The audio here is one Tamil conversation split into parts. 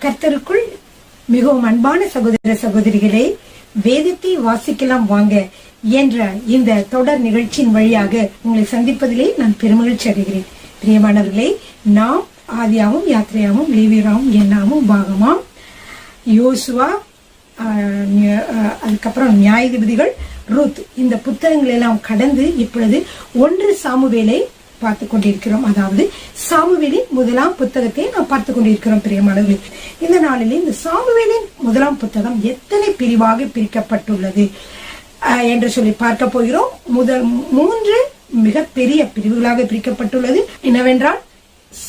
கர்த்தருக்குள் மிகவும் அன்பான சகோதர சகோதரிகளே, வேதத்தை வாசிக்கலாம் வாங்க என்ற இந்த தொடர் நிகழ்ச்சியின் வழியாக உங்களை சந்திப்பதிலே நான் பெருமகிழ்ச்சி அடைகிறேன். பிரியமானவர்களே, நாம் ஆதியாவும் யாத்திரையாவும் லேவியராவும் எண்ணாவும் பாகமாம் யோசுவா, அதுக்கப்புறம் நியாயாதிபதிகள், ரூத், இந்த புத்தகங்கள் எல்லாம் கடந்து இப்பொழுது 1 சாமுவேலை பார்த்து கொண்டிருக்கிறோம். அதாவது சாமுவேலின் முதலாம் புத்தகத்தை நாம் பார்த்து கொண்டிருக்கிறோம். பிரியமானவர்களே, இந்த நாளிலே இந்த சாமுவேலின் முதலாம் புத்தகம் எத்தனை பிரிவாக பிரிக்கப்பட்டுள்ளது என்று சொல்லி பார்க்க போகிறோம். முதல் 3 மிக பெரிய பிரிவுகளாக பிரிக்கப்பட்டுள்ளது. என்னவென்றால்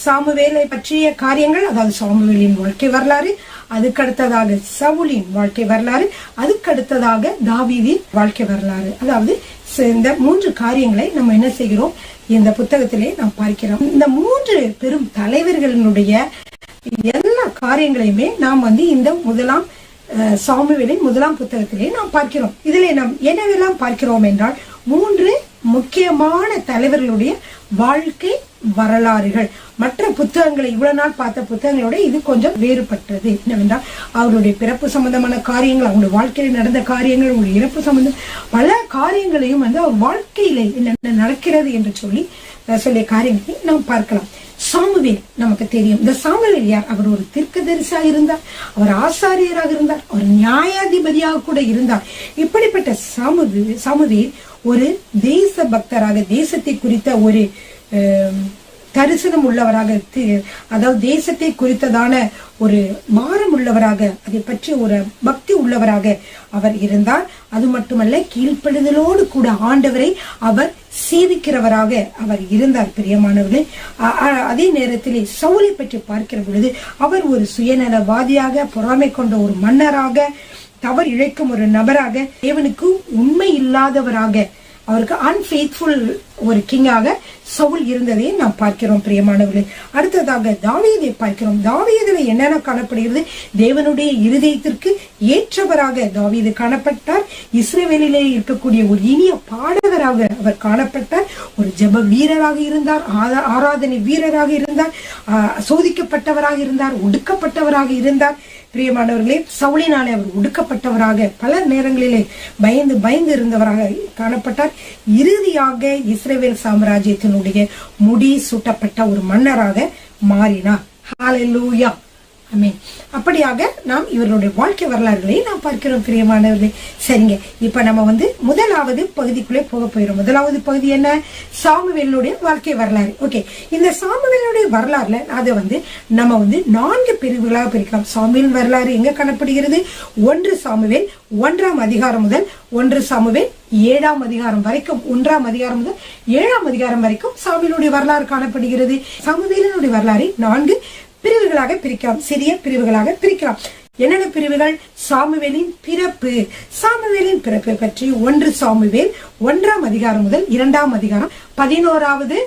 சாமுவேலை பற்றிய காரியங்கள், அதாவது சாமுவேலின் வாழ்க்கை வரலாறு, அதுக்கடுத்ததாக சவுலின் வாழ்க்கை வரலாறு, அதுக்கடுத்ததாக தாவீதின் வாழ்க்கை வரலாறு. அதாவது இந்த 3 காரியங்களை நம்ம என்ன செய்கிறோம், இந்த புத்தகத்திலே நாம் பார்க்கிறோம். இந்த 3 பெரும் தலைவர்களினுடைய எல்லா காரியங்களையுமே நாம் இந்த முதலாம் சாமுவேலின் முதலாம் புத்தகத்திலே நாம் பார்க்கிறோம். இதிலே நாம் என்னவெல்லாம் பார்க்கிறோம் என்றால் 3 முக்கியமான தலைவர்களுடைய வாழ்க்கை வரலாறுகள். மற்ற புத்தகங்களை இவ்வளவு நாள் பார்த்த புத்தகங்களோட இது கொஞ்சம் வேறுபட்டது. என்னவென்றால் அவருடைய பிறப்பு சம்பந்தமான காரியங்கள், அவங்களுடைய வாழ்க்கையில நடந்த காரியங்கள், அவங்களுடைய இறப்பு சம்பந்தம் பல காரியங்களையும் அவர் வாழ்க்கையில என்ன நடக்கிறது என்று சொல்லிய காரியங்களை நாம் பார்க்கலாம். சாமுவேல் நமக்கு தெரியும். இந்த சாமுவேல் யார்? அவர் ஒரு தீர்க்கதரிசியாக இருந்தார், அவர் ஆசாரியராக இருந்தார், அவர் நியாயாதிபதியாக கூட இருந்தார். இப்படிப்பட்ட சாமுவேல் ஒரு தேச பக்தராக, தேசத்தை குறித்த ஒரு தரிசனம் உள்ளவராக, அதாவது தேசத்தை குறித்ததான ஒரு மாறம் உள்ளவராக, அதை பற்றி ஒரு பக்தி உள்ளவராக அவர் இருந்தார். அது மட்டுமல்ல, கீழ்ப்படுதலோடு கூட ஆண்டவரை அவர் சேவிக்கிறவராக அவர் இருந்தார். பிரியமானவர்களே, அதே நேரத்திலே சவுலை பற்றி பார்க்கிற பொழுது அவர் ஒரு சுயநலவாதியாக, பொறாமை கொண்ட ஒரு மன்னராக, தவறு இழைக்கும் ஒரு நபராக, தேவனுக்கு உண்மை இல்லாதவராக, அவருக்கு அன்ஃபெய்த்ஃபுல் ஒரு கிங்காக சவுல் இருந்ததை நாம் பார்க்கிறோம். பிரியமானவர்களே, அடுத்ததாக தாவீதை பார்க்கிறோம். தாவீதுல என்னென்ன காணப்படுகிறது? தேவனுடைய இருதயத்திற்கு ஏற்றவராக தாவீது காணப்பட்டார். இஸ்ரவேலிலே இருக்கக்கூடிய ஒரு இனிய பாடகராக அவர் காணப்பட்டார். ஒரு ஜெப வீரராக இருந்தார், ஆராதனை வீரராக இருந்தார், சோதிக்கப்பட்டவராக இருந்தார், ஒடுக்கப்பட்டவராக இருந்தார். பிரியமானவர்களே, சவுலினாலே அவர் ஒடுக்கப்பட்டவராக, பல நேரங்களிலே பயந்து இருந்தவராக காணப்பட்டார். இறுதியாக இஸ்ரவேல் சாம்ராஜ்யத்தினுடைய முடி சூட்டப்பட்ட ஒரு மன்னராக மாறினார். ஹல்லேலூயா, ஆமென். அப்படியாக நாம் இவர்களுடைய வாழ்க்கை வரலாறுகளை நாம் பார்க்கிறோம். பிரியமானவர்களே, சரிங்க, இப்ப நம்ம முதலாவது பகுதிக்குள்ளே போக போயிடும். முதலாவது பகுதி என்ன? சாமுவேலுடைய வாழ்க்கை வரலாறு. ஓகே, இந்த சாமுவேலுடைய வரலாறுல அதை நம்ம 4 பிரிவுகளாக பிரிக்கலாம். சாமுவேல் வரலாறு எங்க காணப்படுகிறது? 1 சாமுவேல் 1ஆம் அதிகாரம் முதல் 1 சாமுவேல் 7ஆம் அதிகாரம் வரைக்கும், 1ஆம் அதிகாரம் முதல் 7ஆம் அதிகாரம் வரைக்கும் சாமுவேலுடைய வரலாறு காணப்படுகிறது. சாமுவேலினுடைய வரலாறு 4 பிரிவுகளாக பிரிக்கலாம், சிறிய பிரிவுகளாக பிரிக்கலாம். என்னென்ன பிரிவுகள்? சாமுவேலின் பிறப்பு. சாமுவேலின் பிறப்பை பற்றி 1 சாமுவேல் 1ஆம் அதிகாரம் முதல் 2ஆம் அதிகாரம் 11வது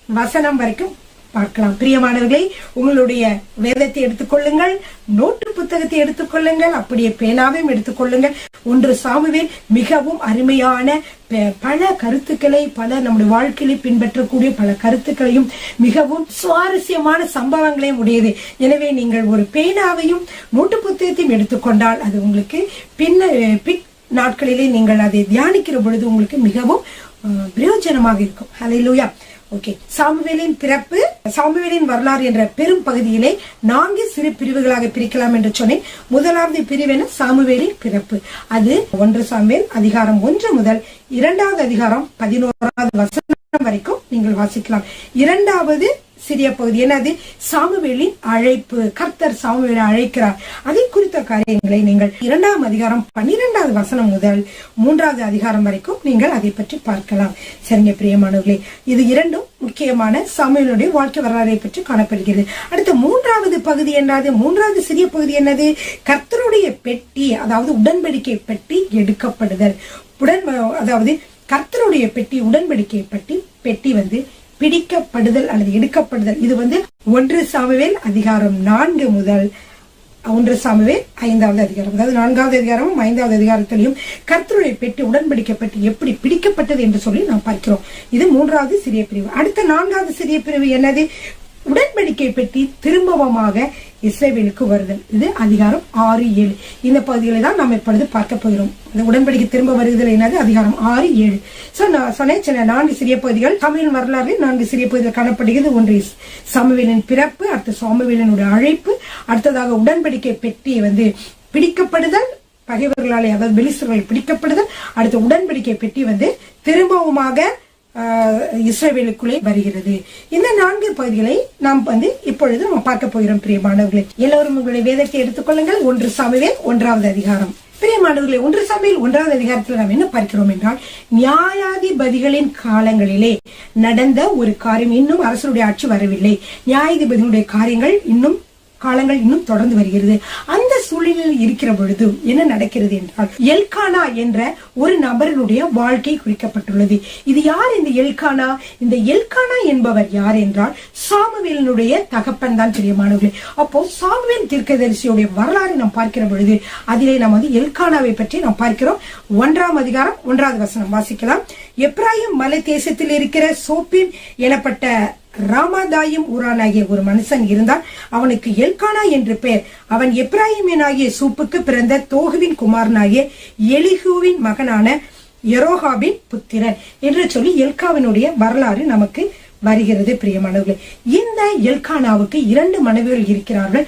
வசனம் வரைக்கும் பார்க்கலாம். பிரியமானவர்களே, உங்களுடைய வேதத்தை எடுத்துக்கொள்ளுங்கள், நோட்டு புத்தகத்தை எடுத்துக்கொள்ளுங்கள், அப்படியே பேனாவையும் எடுத்துக்கொள்ளுங்கள். 1 சாமுவேல் மிகவும் அருமையான பல கருத்துக்களை, பல நம்முடைய வாழ்க்கையில பின்பற்றக்கூடிய பல கருத்துக்களையும், மிகவும் சுவாரஸ்யமான சம்பவங்களையும் உடையது. எனவே நீங்கள் ஒரு பேனாவையும் நோட்டு புத்தகத்தையும் எடுத்துக்கொண்டால் அது உங்களுக்கு பின் நாட்களிலே நீங்கள் அதை தியானிக்கிற பொழுது உங்களுக்கு மிகவும் பிரயோஜனமாக இருக்கும். ஹல்லேலூயா. ஓகே, சாமுவேலின் பிறப்பு, சாமுவேலின் வரலாறு என்ற பெரும் பகுதியிலே 4 சிறு பிரிவுகளாக பிரிக்கலாம் என்று சொன்னேன். முதலாவது பிரிவு என்ன? சாமுவேலின் பிறப்பு. அது 1 சாமுவேல் அதிகாரம் 1 முதல் 2வது அதிகாரம் 11வது வசனம் வரைக்கும் நீங்கள் வாசிக்கலாம். 2வது சிறிய பகுதி என்னது? சாமுவேலின் அழைப்பு. கர்த்தர் சாமுவேலை அழைக்கிறார். அதை குறித்த காரியங்களை நீங்கள் 2ஆம் அதிகாரம் 12வது வசனம் முதல் 3வது அதிகாரம் வரைக்கும் நீங்கள் அதை பற்றி பார்க்கலாம். சரிங்க பிரியமானவர்களே, இது 2ம் முக்கியமான சாமுவேலுடைய வாழ்க்கை வரலாறை பற்றி காணப்படுகிறது. அடுத்த 3வது பகுதி என்னது? 3வது சிறிய பகுதி என்னது? கர்த்தருடைய பெட்டி, அதாவது உடன்படிக்கை பெட்டி எடுக்கப்படுதல். அதாவது கர்த்தருடைய பெட்டி, உடன்படிக்கை பெட்டி பிடிக்கப்படுதல் அல்லது எடுக்கப்படுதல். இது 1 சாமுவேல் அதிகாரம் 4 முதல் 1 சாமுவேல் 5வது அதிகாரம், அதாவது 4வது அதிகாரமும் 5வது அதிகாரத்திலையும் கர்த்தருடைய பெட்டி, உடன்படிக்கை பெட்டி எப்படி பிடிக்கப்பட்டது என்று சொல்லி நாம் பார்க்கிறோம். இது 3வது சிறிய பிரிவு. அடுத்த 4வது சிறிய பிரிவு என்னது? உடன்படிக்கை பெட்டி திரும்பவமாக இஸ்ரவேலுக்கு வருதல். இது அதிகாரம் 6-7. இந்த பகுதிகளை தான் நாம் இப்பொழுது பார்க்க போகிறோம். அந்த உடன்படிக்கை திரும்ப வருதல் என்னது அதிகாரம் 6-7. சோ நான் சொன்னேன், சில 4 சிறிய பகுதிகள் சாமுவேல் வரலாறு 4 சிறிய பகுதிகள் காணப்படுகிறது. ஒன்று சாமுவேலின் பிறப்பு, அடுத்து சாமுவேலினுடைய அழைப்பு, அடுத்ததாக உடன்படிக்கை பெட்டி பிடிக்கப்படுதல், பகைவர்களாலே அதாவது பெலிஸ்தர்கள் பிடிக்கப்படுதல், அடுத்த உடன்படிக்கை பெட்டி திரும்பவுமாக இஸ்ரவேலுக்குள்ளே வருகிறது. இந்த 4 பகுதிகளை நாம் இப்பொழுது நம்ம பார்க்க போகிறோம். பிரியமானவர்களே, எல்லோரும் உங்களுடைய வேதத்தை எடுத்துக்கொள்ளுங்கள். 1 சாமுவேல் 1வது அதிகாரம். பிரியமானவர்களே, 1 சாமுவேல் 1வது அதிகாரத்தில் நாம் என்ன பார்க்கிறோம் என்றால், நியாயாதிபதிகளின் காலங்களிலே நடந்த ஒரு காரியம். இன்னும் அரசனுடைய ஆட்சி வரவில்லை, நியாயாதிபதிகளுடைய காலங்கள் இன்னும் தொடர்ந்து வருகிறது. அந்த சூழ்நிலையில் இருக்கிற பொழுது என்ன நடக்கிறது என்றால், எல்கானா என்ற ஒரு நபரினுடைய வாழ்க்கை குறிக்கப்பட்டுள்ளது. இது யார் இந்த எல்கானா? இந்த எல்கானா என்பவர் யார் என்றால் சாமுவேலினுடைய தகப்பன் தான். பிரியமானவர்களே, அப்போ சாமுவேல் தீர்க்கதரிசியுடைய வரலாறு நாம் பார்க்கிற பொழுது அதிலே நாம் எல்கானாவை பற்றி நாம் பார்க்கிறோம். 1ஆம் அதிகாரம் 1வது வசனம் வாசிக்கலாம். எப்ராயிம் மலை தேசத்தில் இருக்கிற சோப்பீம் எனப்பட்ட ராமாதாயும் ஊரானாகிய ஒரு மனுஷன் இருந்தான். அவனுக்கு எல்கானா என்று பெயர். அவன் எப்ராயிமனாகிய சூப்புக்கு பிறந்த தோகுவின் குமாரனாகிய எலிகூவின் மகனான யெரோகாபின் புத்திரன் என்று சொல்லி எல்காவினுடைய வரலாறு நமக்கு வருகிறது. பிரியமானவர்களே, இந்த எல்கானாவுக்கு 2 மனைவிகள் இருக்கிறார்கள்.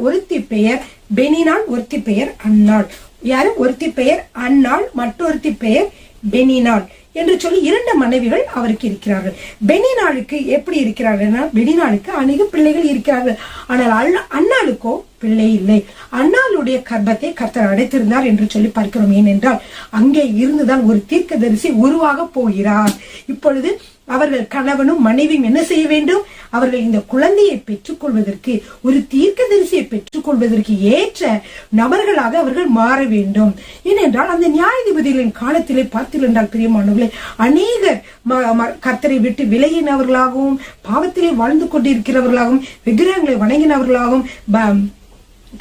ஒருத்தி பெயர் பெனினாள், ஒருத்தி பெயர் அன்னாள். யாரு? ஒருத்தி பெயர் அன்னாள், மற்றொருத்தி பெயர் பெனினாள் என்று சொல்லி 2 மனைவிகள் அவருக்கு இருக்கிறார்கள். பெனினாளுக்கு எப்படி இருக்கிறார்கள்? பெனினாளுக்கு அநேக பிள்ளைகள் இருக்கிறார்கள். ஆனால் அன்னாளுக்கோ பிள்ளை இல்லை. அன்னாளுடைய கர்ப்பத்தை கர்த்தர் அடைத்திருந்தார் என்று சொல்லி பார்க்கிறோம். ஏனென்றால் அங்கே இருந்துதான் ஒரு தீர்க்கதரிசி உருவாக போகிறார். இப்பொழுது அவர்கள் கணவனும் மனைவியும் என்ன செய்ய வேண்டும்? அவர்கள் இந்த குழந்தையை பெற்றுக்கொள்வதற்கு, ஒரு தீர்க்கதரிசியை பெற்றுக்கொள்வதற்கு ஏற்ற நபர்களாக அவர்கள் மாற வேண்டும். ஏனென்றால் அந்த நியாயாதிபதிகளின் காலத்திலே பார்த்தீர்கள் என்றால் பிரியமானவர்களே, அநேகர் கர்த்தரை விட்டு விலகினவர்களாகவும் பாவத்திலே வாழ்ந்து கொண்டிருக்கிறவர்களாகவும் விக்கிரகங்களை வணங்கினவர்களாகவும்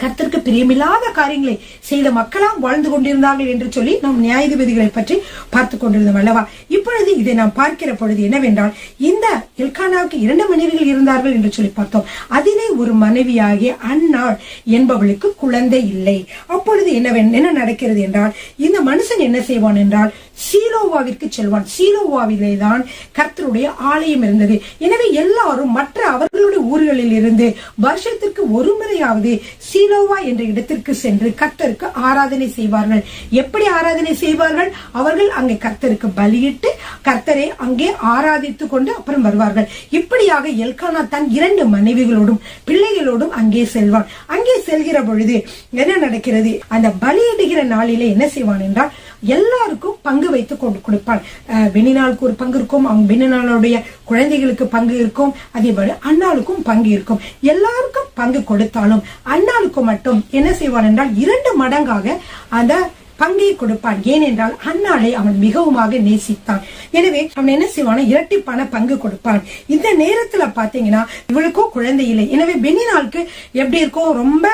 கர்த்தருக்கு பிரியமில்லாத காரியங்களை செய்த மக்களாம் வாழ்ந்து கொண்டிருந்தார்கள் என்று சொல்லி நாம் நியாயாதிபதிகளை பற்றி பார்த்து கொண்டிருந்தோம் அல்லவா? இப்பொழுது இதை நாம் பார்க்கிற பொழுது என்னவென்றால், இந்த எல்கானாவுக்கு 2 மனைவிகள் இருந்தார்கள் என்று சொல்லி பார்த்தோம். அதிலே ஒரு மனைவியாகிய அன்னாள் என்பவளுக்கு குழந்தை இல்லை. அப்பொழுது என்ன நடக்கிறது என்றால், இந்த மனுஷன் என்ன செய்வான் என்றால் சீலோவாவிற்கு செல்வான். சீலோவாவிலே தான் கர்த்தருடைய ஆலயம் இருந்தது. எனவே எல்லாரும் மற்ற அவர்களுடைய ஊர்களில் இருந்து வருஷத்திற்கு ஒரு முறையாவது சீலோவா என்ற இடத்திற்கு சென்று கர்த்தருக்கு ஆராதனை செய்வார்கள். எப்படி ஆராதனை செய்வார்கள்? அவர்கள் அங்கே கர்த்தருக்கு பலியிட்டு கர்த்தரை அங்கே ஆராதித்துக் கொண்டு அப்புறம் வருவார்கள். இப்படியாக எல்கானா தன் 2 மனைவிகளோடும் பிள்ளைகளோடும் அங்கே செல்வான். அங்கே செல்கிற பொழுது என்ன நடக்கிறது? அந்த பலியிடுகிற நாளிலே என்ன செய்வான் என்றால், எல்லாருக்கும் பங்கு வைத்து கொண்டு கொடுப்பான். பெனினாளுக்கு ஒரு பங்கு இருக்கும், அவங்க பெனினாளுடைய குழந்தைகளுக்கு பங்கு இருக்கும், அதே போல அன்னாளுக்கும் பங்கு இருக்கும். எல்லாருக்கும் பங்கு கொடுத்தாலும் அன்னாளுக்கு மட்டும் என்ன செய்வான் என்றால் 2 மடங்காக அந்த பங்கை கொடுப்பான். ஏனென்றால் அன்னாளை அவன் மிகவுமாக நேசித்தான். எனவே அவன் என்ன செய்வான்? இரட்டிப்பான பங்கு கொடுப்பான். இந்த நேரத்துல பாத்தீங்கன்னா இவளுக்கும் குழந்தை இல்லை. எனவே பெனினாளுக்கு எப்படி இருக்கும்? ரொம்ப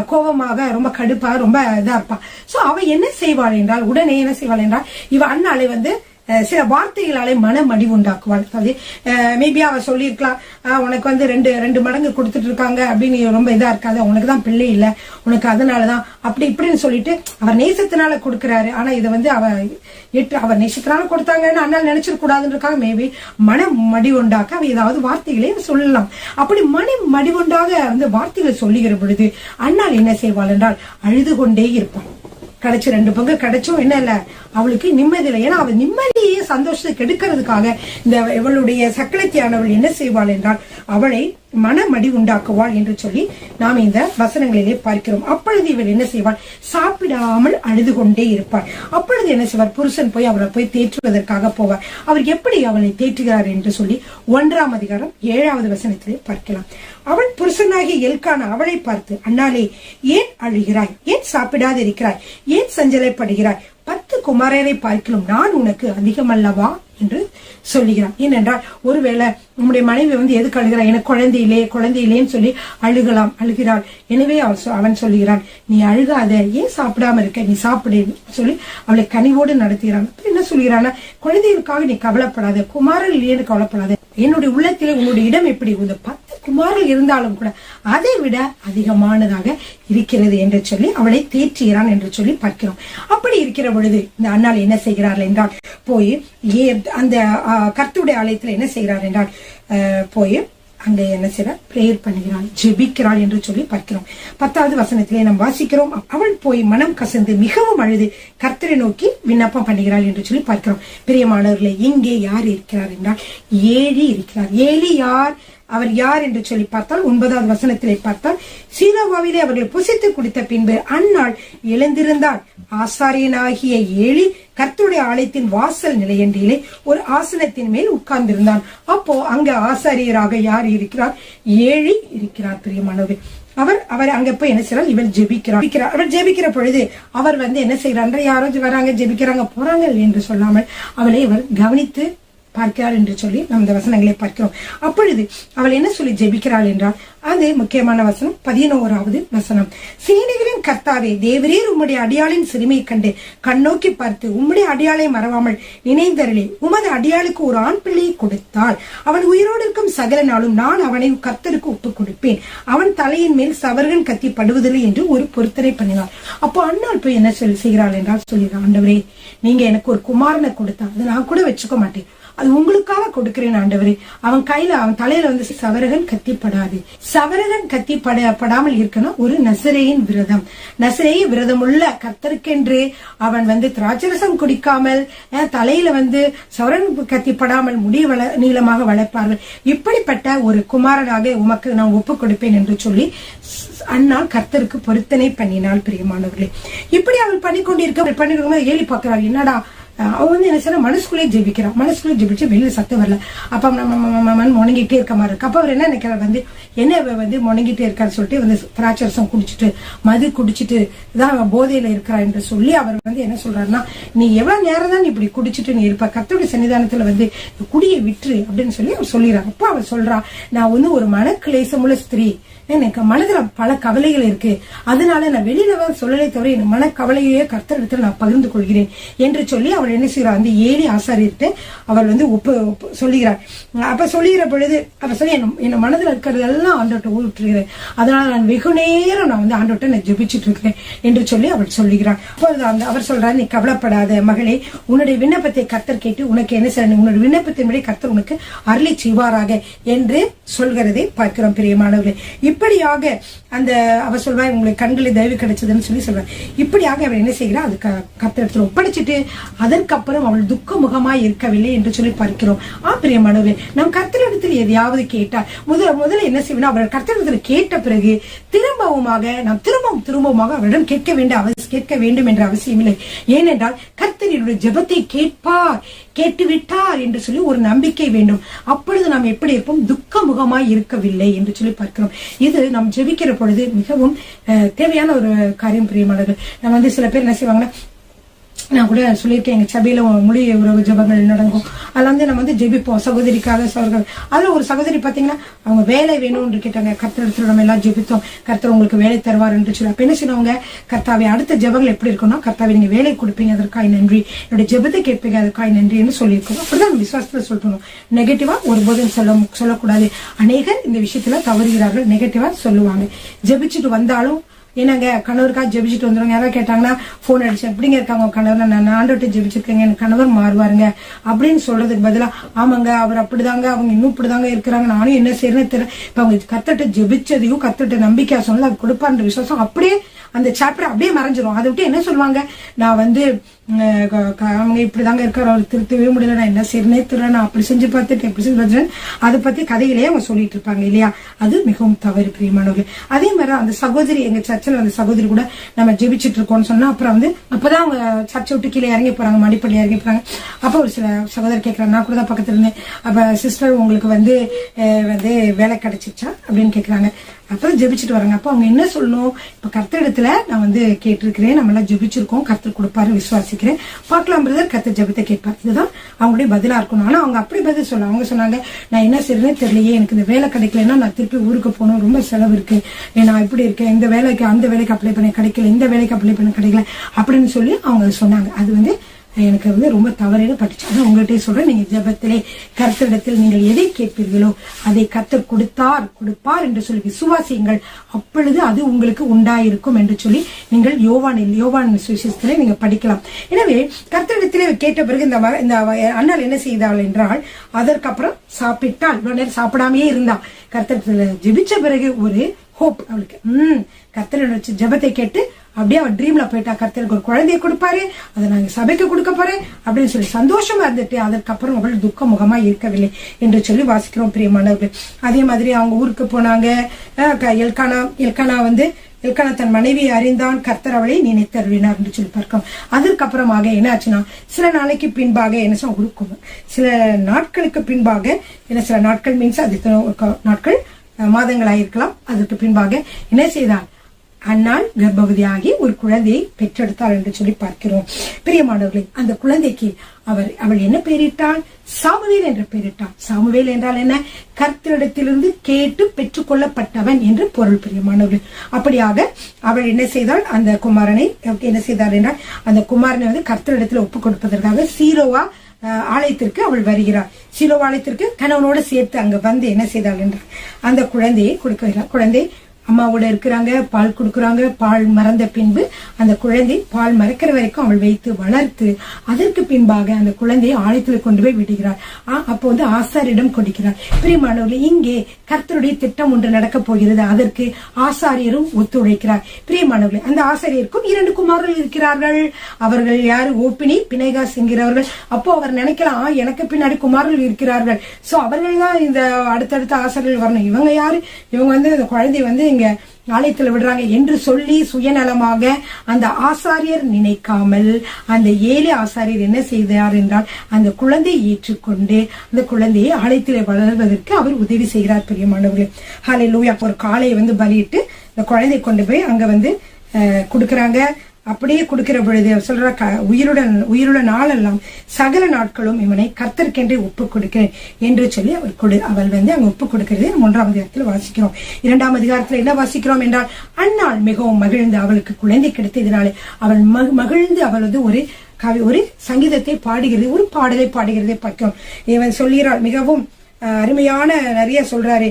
கோபமாக, ரொம்ப கடுப்பா, ரொம்ப இதா இருப்பான். சோ அவ என்ன செய்வாள் என்றால், உடனே என்ன செய்வாள் என்றால், இவ அன்னாளை சில வார்த்தைகளாலே மனமடி உண்டாக்குவாள். மேபி அவ சொல்லியிருக்கலாம், உனக்கு ரெண்டு மடங்கு கொடுத்துட்டு இருக்காங்க அப்படின்னு ரொம்ப இதா இருக்காது, உனக்குதான் பிள்ளை இல்ல, உனக்கு அதனாலதான் அப்படி இப்படின்னு சொல்லிட்டு அவர் நேசத்தினால கொடுக்கிறாரு. ஆனா இதை அவர் நேசத்தினால கொடுத்தாங்கன்னு அண்ணால் நினைச்சிடக்கூடாதுன்னு இருக்காங்க. மேபி மடி உண்டாக்க அவ ஏதாவது வார்த்தைகளே சொல்லலாம். அப்படி மடி உண்டாக வார்த்தைகளை சொல்லுகிற பொழுது அண்ணால் என்ன செய்வாள் என்றால் அழுது கொண்டே இருப்பாள். கிடைச்ச 2 பங்கு கிடைச்சும் என்ன இல்ல, அவளுக்கு நிம்மதி இல்லை. ஏன்னா அவள் நிம்மதியே சந்தோஷத்தை கெடுக்கிறதுக்காக இந்த இவளுடைய சக்கலத்தியானவள் என்ன செய்வாள் என்றால் அவளை மனமடி உண்டாக்குவாள் என்று சொல்லி நாம் இந்த வசனங்களிலே பார்க்கிறோம். அப்பொழுது இவள் என்ன செய்வாள்? சாப்பிடாமல் அழுது கொண்டே இருப்பாள். அப்பொழுது என்ன செய்வார்? புருஷன் போய் அவளை போய் தேற்றுவதற்காக போவார். அவர் எப்படி அவளை தேற்றுகிறார் என்று சொல்லி 1ஆம் அதிகாரம் 7வது வசனத்திலே பார்க்கலாம். அவள் புருஷனாகிய எல்கானா அவளை பார்த்து, அண்ணாலே, ஏன் அழுகிறாய்? ஏன் சாப்பிடாது இருக்கிறாய்? ஏன் சஞ்சலைப்படுகிறாய்? 10 குமாரரை பார்க்கலாம் நான் உனக்கு அதிகமல்லவா என்று சொல்லுகிறான். ஏனென்றால் ஒருவேளை நம்முடைய மனைவி எதுக்கு அழுகிறான்? எனக்கு குழந்தை இல்லேன்னு சொல்லி அழுகிறாள். எனவே அவன் சொல்லுகிறான், நீ அழுகாத, ஏன் சாப்பிடாம இருக்க, நீ சாப்பிடு சொல்லி அவளை கனிவோடு நடத்துகிறான். என்ன சொல்கிறான்னா, குழந்தைகளுக்காக நீ கவலைப்படாத, குமாரன் இல்லையேன்னு கவலைப்படாத, என்னுடைய உள்ளத்திலே உன்னுடைய இடம் எப்படி? 10 குமாரர்கள் இருந்தாலும் கூட அதை விட அதிகமானதாக இருக்கிறது என்று சொல்லி அவளை தேற்றுகிறான் என்று சொல்லி பார்க்கிறோம். அப்படி இருக்கிற பொழுது இந்த அன்னாள் என்ன செய்கிறார்கள் என்றால் போய் அந்த கர்த்தருடைய ஆலயத்துல என்ன செய்கிறார் என்றால் போய் அங்க என்ன செய்றார், பிரேயர் பண்ணுகிறாள், ஜெபிக்கிறாள் என்று சொல்லி பார்க்கிறோம். 10வது வசனத்திலே நாம் வாசிக்கிறோம், அவள் போய் மனம் கசந்து மிகவும் அழுது கர்த்தரை நோக்கி விண்ணப்பம் பண்ணுகிறாள் என்று சொல்லி பார்க்கிறோம். பிரியமானவர்களே, இங்கே யார் இருக்கிறார் என்றால் ஏலி இருக்கிறார். ஏலி யார், அவர் யார் என்று சொல்லி பார்த்தால் 9வது வசனத்திலே பார்த்தால், சீலோவாவிலே அவர்கள் புசித்து குடித்த பின்பு அன்னாள் எழுந்திருந்தாள். ஆசாரியனாகிய ஏலி கர்த்தருடைய ஆலயத்தின் வாசல் நிலையண்டிலே ஒரு ஆசனத்தின் மேல் உட்கார்ந்திருந்தான். அப்போ அங்க ஆசாரியராக யார் இருக்கிறார், ஏலி இருக்கிறார். பிரியமானவர், அவர் அங்க போய் என்ன செய்யறார், இவள் ஜெபிக்கிறார். அவள் ஜெபிக்கிற பொழுது அவர் என்ன செய்யறாங்க, யாரோ வராங்க ஜெபிக்கிறாங்க போறாங்க என்று சொல்லாமல் அவளை அவர் கவனித்து பார்க்கிறார் என்று சொல்லி நம்ம இந்த வசனங்களை பார்க்கிறோம். அப்பொழுது அவள் என்ன சொல்லி ஜெபிக்கிறாள் என்றால், அது முக்கியமான வசனம் 11வது வசனம். சேனைகளின் கர்த்தாவே, தேவரீர் உம்முடைய அடியாளின் சிறுமையை கண்டு கண்ணோக்கி பார்த்து உம்முடைய அடியாளை மறவாமல் நினைந்தருளே. உமது அடியாளுக்கு ஒரு ஆண் பிள்ளையை கொடுத்தால் அவன் உயிரோடு இருக்கும் சகல நாளும் நான் அவனை கர்த்தருக்கு ஒப்புக் கொடுப்பேன். அவன் தலையின் மேல் சவரகன் கத்தி படுவதில்லை என்று ஒரு பொருத்தனை பண்ணினார். அப்போ அன்னாள் போய் என்ன செய்கிறாள் என்றால் சொல்கிறார், ஆண்டவரே, நீங்க எனக்கு ஒரு குமாரனை கொடுத்தா அதை நான் கூட வச்சுக்க மாட்டேன், அது உங்களுக்காக கொடுக்கிறேன் ஆண்டவரே. அவன் கையில, அவன் தலையில சவரகன் கத்திப்படாது. சவரகன் கத்திப்படாமல் இருக்கணும் ஒரு நசரேயின் விரதம். நசரேய விரதம் உள்ள கர்த்தருக்கென்று அவன் திராட்சரசம் குடிக்காமல் தலையில சவரகன் கத்திப்படாமல் முடி நீளமாக வளர்ப்பார்கள். இப்படிப்பட்ட ஒரு குமாரனாக உமக்கு நான் ஒப்புக் கொடுப்பேன் என்று சொல்லி அன்னாள் கர்த்தருக்கு பொருத்தனை பண்ணினாள். பிரியமானவர்களே, இப்படி அவள் பண்ணிக்கொண்டிருக்க ஏலி பார்க்கிறாள், என்னடா அவன் என்ன செய்யற, மனசுக்குள்ளே ஜெபிக்கிறான். மனசுக்குள்ளே ஜெபிச்சு வெளியில சத்தம் வரல. அப்ப நம்ம முணங்கிட்டே இருக்க மாதிரி இருக்கு. அப்ப அவர் என்ன நினைக்கிறார், என்ன முணங்கிட்டே இருக்காரு சொல்லிட்டு திராட்சரசம் குடிச்சிட்டு மது குடிச்சிட்டு தான் போதையில இருக்கிறா என்று சொல்லி அவர் என்ன சொல்றாருன்னா, நீ எவ்வளவு நேரம் தான் இப்படி குடிச்சிட்டு நீ இருப்ப, கர்த்தருடைய சன்னிதானத்துல குடியை விட்டுரு அப்படின்னு சொல்லி அவர் சொல்லிடுறாரு. அப்ப அவர் சொல்றா, நான் ஒரு மனக்கிளேசமுள்ள ஸ்திரீ, எனக்கு மனதுல பல கவலைகள் இருக்கு, அதனால நான் வெளியில சொல்லலை தவிர என் மனக்கவலையே கர்த்தரிடத்தில் நான் பகிர்ந்து கொள்கிறேன் என்று சொல்லி அவள் என்ன செய்யறார், அந்த ஏலி ஆசாரிட்டு அவள் சொல்லுகிறார். அப்ப சொல்லுகிற பொழுது அவர் சொல்லி என் மனதுல இருக்கிறது எல்லாம் ஆண்டோட்ட ஊற்றுகிறேன், அதனால நான் வெகு நேரம் நான் ஆண்டோட்ட நான் ஜெபிச்சுட்டு இருக்கிறேன் என்று சொல்லி அவள் சொல்லுகிறார். அப்பொழுது அவர் சொல்றார், நீ கவலைப்படாத மகளே, உன்னுடைய விண்ணப்பத்தை கர்த்தர் கேட்டு உனக்கு என்ன செய்ய, உன்னுடைய விண்ணப்பத்தின்படி கர்த்தர் உனக்கு அருளி செய்வாராக என்று சொல்கிறதை பார்க்கிறோம். பிரியமானவர்களே, இப்படியாக அந்த அவர் சொல்வார், உங்களுக்கு கண்களில் தயவு கிடைச்சதுன்னு சொல்லி சொல்வார். இப்படியாக அவர் என்ன செய்கிறார், அது கர்த்தரிடத்தில் ஒப்படைச்சிட்டு அதற்கப்புறம் அவள் துக்க முகமாய் இருக்கவில்லை என்று சொல்லி பார்க்கிறோம். பிரியமானவர்களே, நம் கர்த்தரிடத்தில் எதையாவது கேட்டால் முதல்ல என்ன செய்யணும், அவர் கர்த்தரிடத்தில் கேட்ட பிறகு நாம் திரும்பவுமாக அவரிடம் கேட்க வேண்டும் என்ற அவசியம் இல்லை. ஏனென்றால் கர்த்தருடைய ஜெபத்தை கேட்டுவிட்டார் என்று சொல்லி ஒரு நம்பிக்கை வேண்டும். அப்பொழுது நாம் எப்படி இருப்போம், துக்க முகமாய் இருக்கவில்லை என்று சொல்லி பார்க்கிறோம். இது நாம் ஜெபிக்கிற பொழுது மிகவும் தேவையான ஒரு காரியம். பிரியமானவர்கள், நம்ம சில பேர் என்ன செய்வாங்கன்னா, நான் கூட சொல்லியிருக்கேன், எங்க சபையில மொழி உறவு ஜபங்கள் நடக்கும். அதுல நம்ம ஜெபிப்போம் சகோதரிக்காக. அதுல ஒரு சகோதரி பாத்தீங்கன்னா, அவங்க வேலை வேணும்னு கேட்டாங்க. கர்த்தர் நம்ம எல்லாம் ஜெபித்தோம், கர்த்தர் உங்களுக்கு வேலை தருவார் என்று சொல்லி. அப்ப என்ன செய்வாங்க, கர்த்தாவை அடுத்த ஜபங்கள் எப்படி இருக்கும்னா, கர்த்தாவை நீங்க வேலை கொடுப்பீங்க, அதற்காக நன்றி, என்னுடைய ஜெபத்தை கேட்பீங்க, அதற்காக நன்றி என்று சொல்லியிருக்கோம். அப்படிதான் விசுவாசத்துல சொல்லணும். நெகட்டிவா ஒருபோதும் சொல்லக்கூடாது. அநேகர் இந்த விஷயத்துல தவறுகிறார்கள், நெகட்டிவா சொல்லுவாங்க. ஜெபிச்சுட்டு வந்தாலும் என்னங்க கணவருக்காக ஜெபிச்சுட்டு வந்துருவாங்க. யாராவது கேட்டாங்கன்னா போன் அடிச்சு, எப்படிங்க இருக்காங்க கணவர், நான் ஆண்டோட்ட ஜெபிச்சிருக்கேங்க, எனக்கு கணவர் மாறுவாருங்க அப்படின்னு சொல்றதுக்கு பதிலா, ஆமாங்க அவர் அப்படிதாங்க, அவங்க இன்னும் இப்படிதாங்க இருக்கிறாங்க, நானும் என்ன செய்யறேன்னு தெரியல. இப்ப அவங்க கர்த்தர்ட்ட ஜெபிச்சதையும் கர்த்தர்ட்ட நம்பிக்கையா சொன்னது அது கொடுப்பாருன்ற விசுவாசம் அப்படியே அந்த சாப்டர் அப்படியே மறைஞ்சிரும். அதை விட்டு என்ன சொல்லுவாங்க, நான் அவங்க இப்படிதாங்க இருக்காரு, அவர் திருத்தவே முடியல, நான் என்ன செய்யறேனே தெரியல, நான் அப்படி செஞ்சு பார்த்துட்டு எப்படி செஞ்சு பார்த்துட்டேன், அதை பத்தி கதைகளே அவங்க சொல்லிட்டு இருப்பாங்க இல்லையா. அது மிகவும் தவறு. பிரியமானவர்கள், அதே மாதிரி அந்த சகோதரி, எங்க சர்ச்சில் அந்த சகோதரி கூட நம்ம ஜெபிச்சுட்டு இருக்கோம்னு சொன்னா, அப்புறம் அப்பதான் அவங்க சர்ச்சை விட்டு கீழே இறங்கி போறாங்க, மடிப்பள்ளி இறங்கி போறாங்க. அப்ப ஒரு சில சகோதரர் கேட்கறாங்க, நான் கூட தான் பக்கத்துல இருந்தேன், அப்ப சிஸ்டர் உங்களுக்கு வேலை கிடைச்சிச்சா அப்படின்னு கேட்கறாங்க. அப்புறம் ஜெபிச்சுட்டு வராங்க. அப்ப அவங்க என்ன சொல்லணும், இப்ப கர்த்தரிடத்துல நான் கேட்டிருக்கிறேன், நம்ம எல்லாம் ஜெபிச்சிருக்கோம், கர்த்தர் கொடுப்பாரு விசுவாசிக்கிறேன், பார்க்கலாம் பிரதர், கர்த்தர் ஜெபத்தை கேட்பார். இதுதான் அவங்களுடைய பதிலா இருக்கணும். ஆனா அவங்க அப்படி பதில் சொல்ல, அவங்க சொன்னாங்க, நான் என்ன செய்யறேன்னு தெரியலையே, எனக்கு இந்த வேலை கிடைக்கலன்னா நான் திருப்பி ஊருக்கு போகணும், ரொம்ப செலவு இருக்கு, நான் இப்படி இருக்கேன், இந்த வேலைக்கு அந்த வேலைக்கு அப்ளை பண்ண கிடைக்கல, இந்த வேலைக்கு அப்ளை பண்ண கிடைக்கல அப்படின்னு சொல்லி அவங்க சொன்னாங்க. அது எனக்கு வந்து ரொம்ப தவறுன்னு பட்டுச்சு. ஆனா உங்கள்கிட்ட சொல்றேன், நீங்க ஜெபத்திலே கர்த்தரிடத்தில் நீங்கள் எதை கேட்பீர்களோ அதை கர்த்தர் கொடுப்பார் என்று சொல்லி விசுவாசியுங்கள், அப்பொழுது அது உங்களுக்கு உண்டாயிருக்கும் என்று சொல்லி நீங்கள் யோவான் சுவிசேஷத்திலே நீங்க படிக்கலாம். எனவே கர்த்தரிடத்திலே கேட்ட பிறகு இந்த அண்ணாள் என்ன செய்தாள் என்றால், அதற்கப்புறம் சாப்பிட்டாள். இவ்வளவு நேரம் சாப்பிடாமையே இருந்தா. கர்த்தரிடத்துல ஜெபிச்ச பிறகு ஒரு ஹோப் அவளுக்கு. கர்த்தரோட ஜெபத்தை கேட்டு அப்படியே அவன் ட்ரீம்ல போயிட்டா, கர்த்தருக்கு ஒரு குழந்தையை கொடுப்பாரு, அதை நாங்க சபைக்கு கொடுக்க போறேன் அப்படின்னு சொல்லி சந்தோஷமா இருந்துட்டு அதற்கப்புறம் அவள் துக்க முகமா இருக்கவில்லை என்று சொல்லி வாசிக்கிறோம் பிரியமானவர்கள். அதே மாதிரி அவங்க ஊருக்கு போனாங்க. எல்கானா தன் மனைவி அறிந்தான், கர்த்தர் அவளை நினைத்தருளினார் என்று சொல்லி பார்க்கிறோம். அதற்கப்புறமாக என்ன ஆச்சுன்னா, சில நாளைக்கு பின்பாக சில நாட்களுக்கு பின்பாக சில நாட்கள் மீன்ஸ் அது நாட்கள் மாதங்களாயிருக்கலாம். அதற்கு பின்பாக என்ன செய்தார், அன்னாள் கர்ப்பவதியாகி ஒரு குழந்தையை பெற்றெடுத்தாள் என்று சொல்லி பார்க்கிறோம். பிரியமானவர்களே, அந்த குழந்தைக்கு அவள் என்ன பெயரிட்டாள்? சாமுவேல் என்று பெயரிட்டாள். சாமுவேல் என்றால் என்ன? கர்த்தரிடத்திலிருந்து கேட்டு பெற்றுக் கொள்ளப்பட்டவன் என்று பொருள். பிரியமானவர்கள், அப்படியாக அவள் என்ன செய்தாள், அந்த குமாரனை என்ன செய்தாள் என்றால், அந்த குமாரனை வந்து கர்த்தரிடத்தில் ஒப்புக் கொடுப்பதற்காக சீலோவா ஆலயத்திற்கு அவள் வருகிறாள். சீலோ ஆலயத்திற்கு கணவனோடு சேர்த்து அங்க வந்து என்ன செய்தாள் என்றால், அந்த குழந்தையை கொடுக்கிறார். குழந்தை அம்மாவோட இருக்கிறாங்க, பால் கொடுக்குறாங்க. பால் மறந்த பின்பு அந்த குழந்தை பால் மறக்கிற வரைக்கும் அவள் வைத்து வளர்த்து அதற்கு பின்பாக அந்த குழந்தையை ஆலயத்தில் கொண்டு போய் விடுகிறார். அப்போ வந்து ஆசாரியிடம் கொடுக்கிறார். பிரியமானவர்களே, இங்கே கர்த்தருடைய திட்டம் ஒன்று நடக்க போகிறது. அதற்கு ஆசாரியரும் ஒத்துழைக்கிறார். பிரியமானவர்களே, அந்த ஆசாரியருக்கும் 2 குமாரர்கள் இருக்கிறார்கள். அவர்கள் யாரு? ஓப்பினி, பிணைகாஸ் என்கிறவர்கள். அப்போ அவர் நினைக்கலாம், எனக்கு பின்னாடி குமாரர்கள் இருக்கிறார்கள், சோ அவர்கள் தான் இந்த அடுத்தடுத்த ஆசாரியர்கள் வரணும். இவங்க யாரு? இவங்க வந்து அந்த குழந்தை வந்து இங்க ஆலயத்தில் விடுறாங்க என்று சொல்லி சுயநலமாக அந்த ஆசாரியர் நினைக்காமல் அந்த ஏழை ஆசாரியர் என்ன செய்தார் என்றால், அந்த குழந்தையை ஏற்றுக்கொண்டு அந்த குழந்தையை ஆலயத்தில் வளர்வதற்கு அவர் உதவி செய்கிறார். பிரியமானவர்களே, ஹல்லேலூயா. ஒரு காளையை வந்து பலியிட்டு இந்த குழந்தையை கொண்டு போய் அங்க வந்து கொடுக்கறாங்க. அப்படியே கொடுக்கிற பொழுது சொல்ற, உயிருள்ள நாளெல்லாம் சகல நாட்களும் இவனை கர்த்தருக்கென்றே ஒப்புக் கொடுக்கிறேன் என்று சொல்லி அவள் வந்து அங்க ஒப்புக் கொடுக்கிறது 1ஆம் அதிகாரத்தில் வாசிக்கிறோம். 2ஆம் அதிகாரத்துல என்ன வாசிக்கிறோம் என்றால், அன்னாள் மிகவும் மகிழ்ந்து அவளுக்கு குழந்தை கிடைத்ததினாலே அவள் மகிழ்ந்து அவள் வந்து ஒரு சங்கீதத்தை பாடுகிறது, ஒரு பாடலை பாடுகிறதை பார்க்கிறோம். இவன் சொல்கிறாள், மிகவும் அருமையான நிறைய சொல்றாரு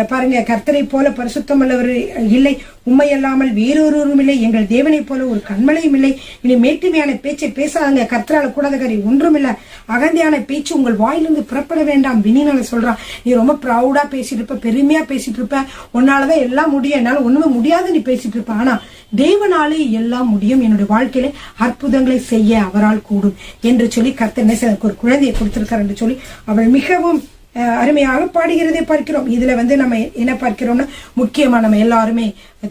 பாருங்க. கர்த்தரை போல பரிசுத்தம் உள்ளவர் இல்லை, உண்மையல்லாமல் வேறொருவரும் இல்லை, எங்கள் தேவனை போல ஒரு கண்மலையும் இல்லை. இனி மேட்டுமையான பேச்சை பேசாதங்க, கர்த்தரால கூடாத காரியம் ஒன்றும் இல்ல. அகந்தையான பேச்சு உங்கள் வாயிலிருந்து புறப்பட வேண்டாம். வினினால சொல்றான், நீ ரொம்ப ப்ரௌடா பேசிட்டு இருப்ப, பெருமையா பேசிட்டு இருப்ப, உன்னாலதான் எல்லாம் முடியும், என்னால ஒண்ணுமே முடியாது நீ பேசிட்டு இருப்ப. ஆனா தேவனாலே எல்லாம் முடியும், என்னுடைய வாழ்க்கையில அற்புதங்களை செய்ய அவரால் கூடும் என்று சொல்லி கர்த்தர் எனக்கு ஒரு குழந்தையை கொடுத்திருக்கார் என்று சொல்லி அவள் மிகவும் அருமையாக பாடுகிறதை பார்க்கிறோம். இதுல வந்து நம்ம என்ன பார்க்கிறோம்னா, முக்கியமா நம்ம எல்லாருமே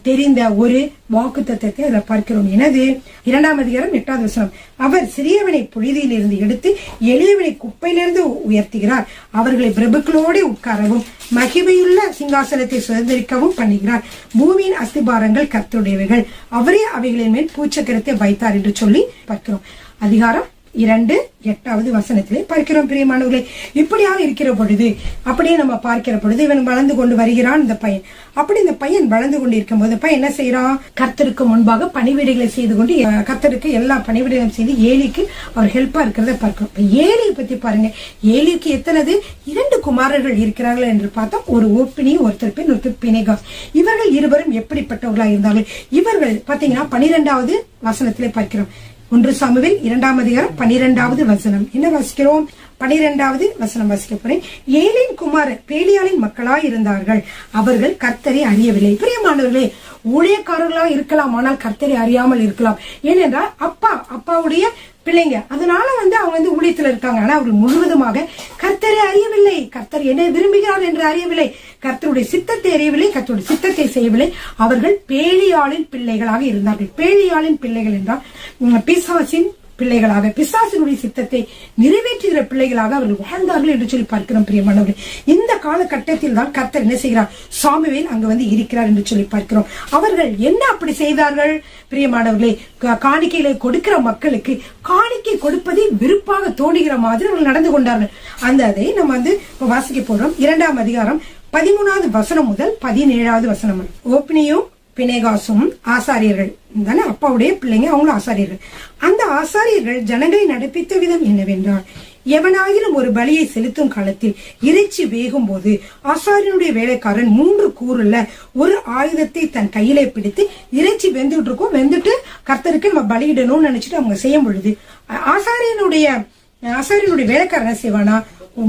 தெரிந்த ஒரு வாக்கு தத்தத்தை அதுல பார்க்கிறோம். எனது 2ஆம் அதிகாரம் 8வது வசனம், அவர் சிறியவனை புழுதியிலிருந்து எடுத்து எளியவனை குப்பையிலிருந்து உயர்த்துகிறார், அவர்களை பிரபுக்களோடு உட்காரவும் மகிமையுள்ள சிங்காசனத்தை சுதந்திரிக்கவும் பண்ணுகிறார், பூமியின் அஸ்திபாரங்கள் கர்த்தருடையவைகள், அவரே அவைகளின் மேல் பூச்சக்கரத்தை வைத்தார் என்று சொல்லி பார்க்கிறோம். அதிகாரம் 2:8வது வசனத்திலே பார்க்கிறோம். பிரியமானவர்களே, இப்படியாக இருக்கிற பொழுது அப்படியே நம்ம பார்க்கிற பொழுது இவன் வளர்ந்து கொண்டு வருகிறான். இந்த பையன் அப்படி இந்த பையன் வளர்ந்து கொண்டு இருக்கும் போது பையன் என்ன செய்யறான், கர்த்தருக்கு முன்பாக பணிவிடைகளை செய்து கொண்டு கர்த்தருக்கு எல்லா பணிவிடைகளும் செய்து ஏலிக்கு அவர் ஹெல்ப்பா இருக்கிறத பார்க்கிறோம். ஏலியை பத்தி பாருங்க, ஏலிக்கு எத்தனது 2 குமாரர்கள் இருக்கிறார்கள் என்று பார்த்தோம். ஒரு ஓப்பினி, ஒருத்தர் பெண், ஒருத்தர் பிணைகாஸ். இவர்கள் இருவரும் எப்படிப்பட்டவர்களா இருந்தாலும் இவர்கள் பாத்தீங்கன்னா 12வது வசனத்திலே பார்க்கிறோம். 1 சாமுவேல் 2ஆம் அதிகாரம் 12வது வசனம் என்ன வாசிக்கிறோம்? 12வது வசனம் வாசிக்க போறேன். ஏலின் குமாரர் பேலியாளின் மக்களாய் இருந்தார்கள், அவர்கள் கர்த்தரை அறியவில்லை. பிரியமானவர்களே, ஊழியக்காரர்களாக இருக்கலாம், ஆனால் கர்த்தரை அறியாமல் இருக்கலாம். ஏனென்றால் அப்பாவுடைய பிள்ளைங்க, அதனால வந்து அவங்க வந்து ஊழியத்துல இருக்காங்க. ஆனா அவர்கள் முழுவதுமாக கர்த்தரை அறியவில்லை, கர்த்தர் என்ன விரும்புகிறார் என்று அறியவில்லை, கர்த்தருடைய சித்தத்தை அறியவில்லை, கர்த்தருடைய சித்தத்தை செய்யவில்லை. அவர்கள் பேலியாளின் பிள்ளைகளாக இருந்தார்கள். பேலியாளின் பிள்ளைகள் என்றால் பிசாசின் பிள்ளைகளாக, பிசாசினுடைய சித்தத்தை நிறைவேற்றுகிற பிள்ளைகளாக அவர்கள் வாழ்ந்தார்கள் என்று சொல்லி பார்க்கிறோம். பிரியமானவர்கள், இந்த காலகட்டத்தில் தான் கர்த்தர் என்ன செய்கிறார், சாமுவேல் அங்க வந்து இருக்கிறார் என்று சொல்லி பார்க்கிறோம். அவர்கள் என்ன அப்படி செய்தார்கள்? பிரியமானவர்களே, காணிக்கைகளை கொடுக்கிற மக்களுக்கு காணிக்கை கொடுப்பதை விருப்பாக தோணுகிற மாதிரி அவர்கள் நடந்து கொண்டார்கள். அதை நம்ம வந்து வாசிக்க போறோம். 2ஆம் அதிகாரம் 13வது வசனம் முதல் 17வது வசனம். ஓப்பனியும் பினேகாசும் ஆசாரியர்கள் தானே, அப்பாவுடைய பிள்ளைங்க, அவங்களும் ஆசாரியர்கள். அந்த ஆசாரியர்கள் ஜனங்களை நடப்பித்த விதம் என்னவென்றால், எவனாயிலும் ஒரு பலியை செலுத்தும் காலத்தில் இறைச்சி வேகும் போது ஆசாரியனுடைய வேலைக்காரன் 3 கூறுல ஒரு ஆயுதத்தை தன் கையிலே பிடித்து, இறைச்சி வெந்துட்டு இருக்கும், வெந்துட்டு கர்த்தருக்கு நம்ம பலியிடணும்னு நினைச்சிட்டு அவங்க செய்யும் பொழுது ஆசாரியனுடைய வேலைக்காரன் என்ன செய்வானா,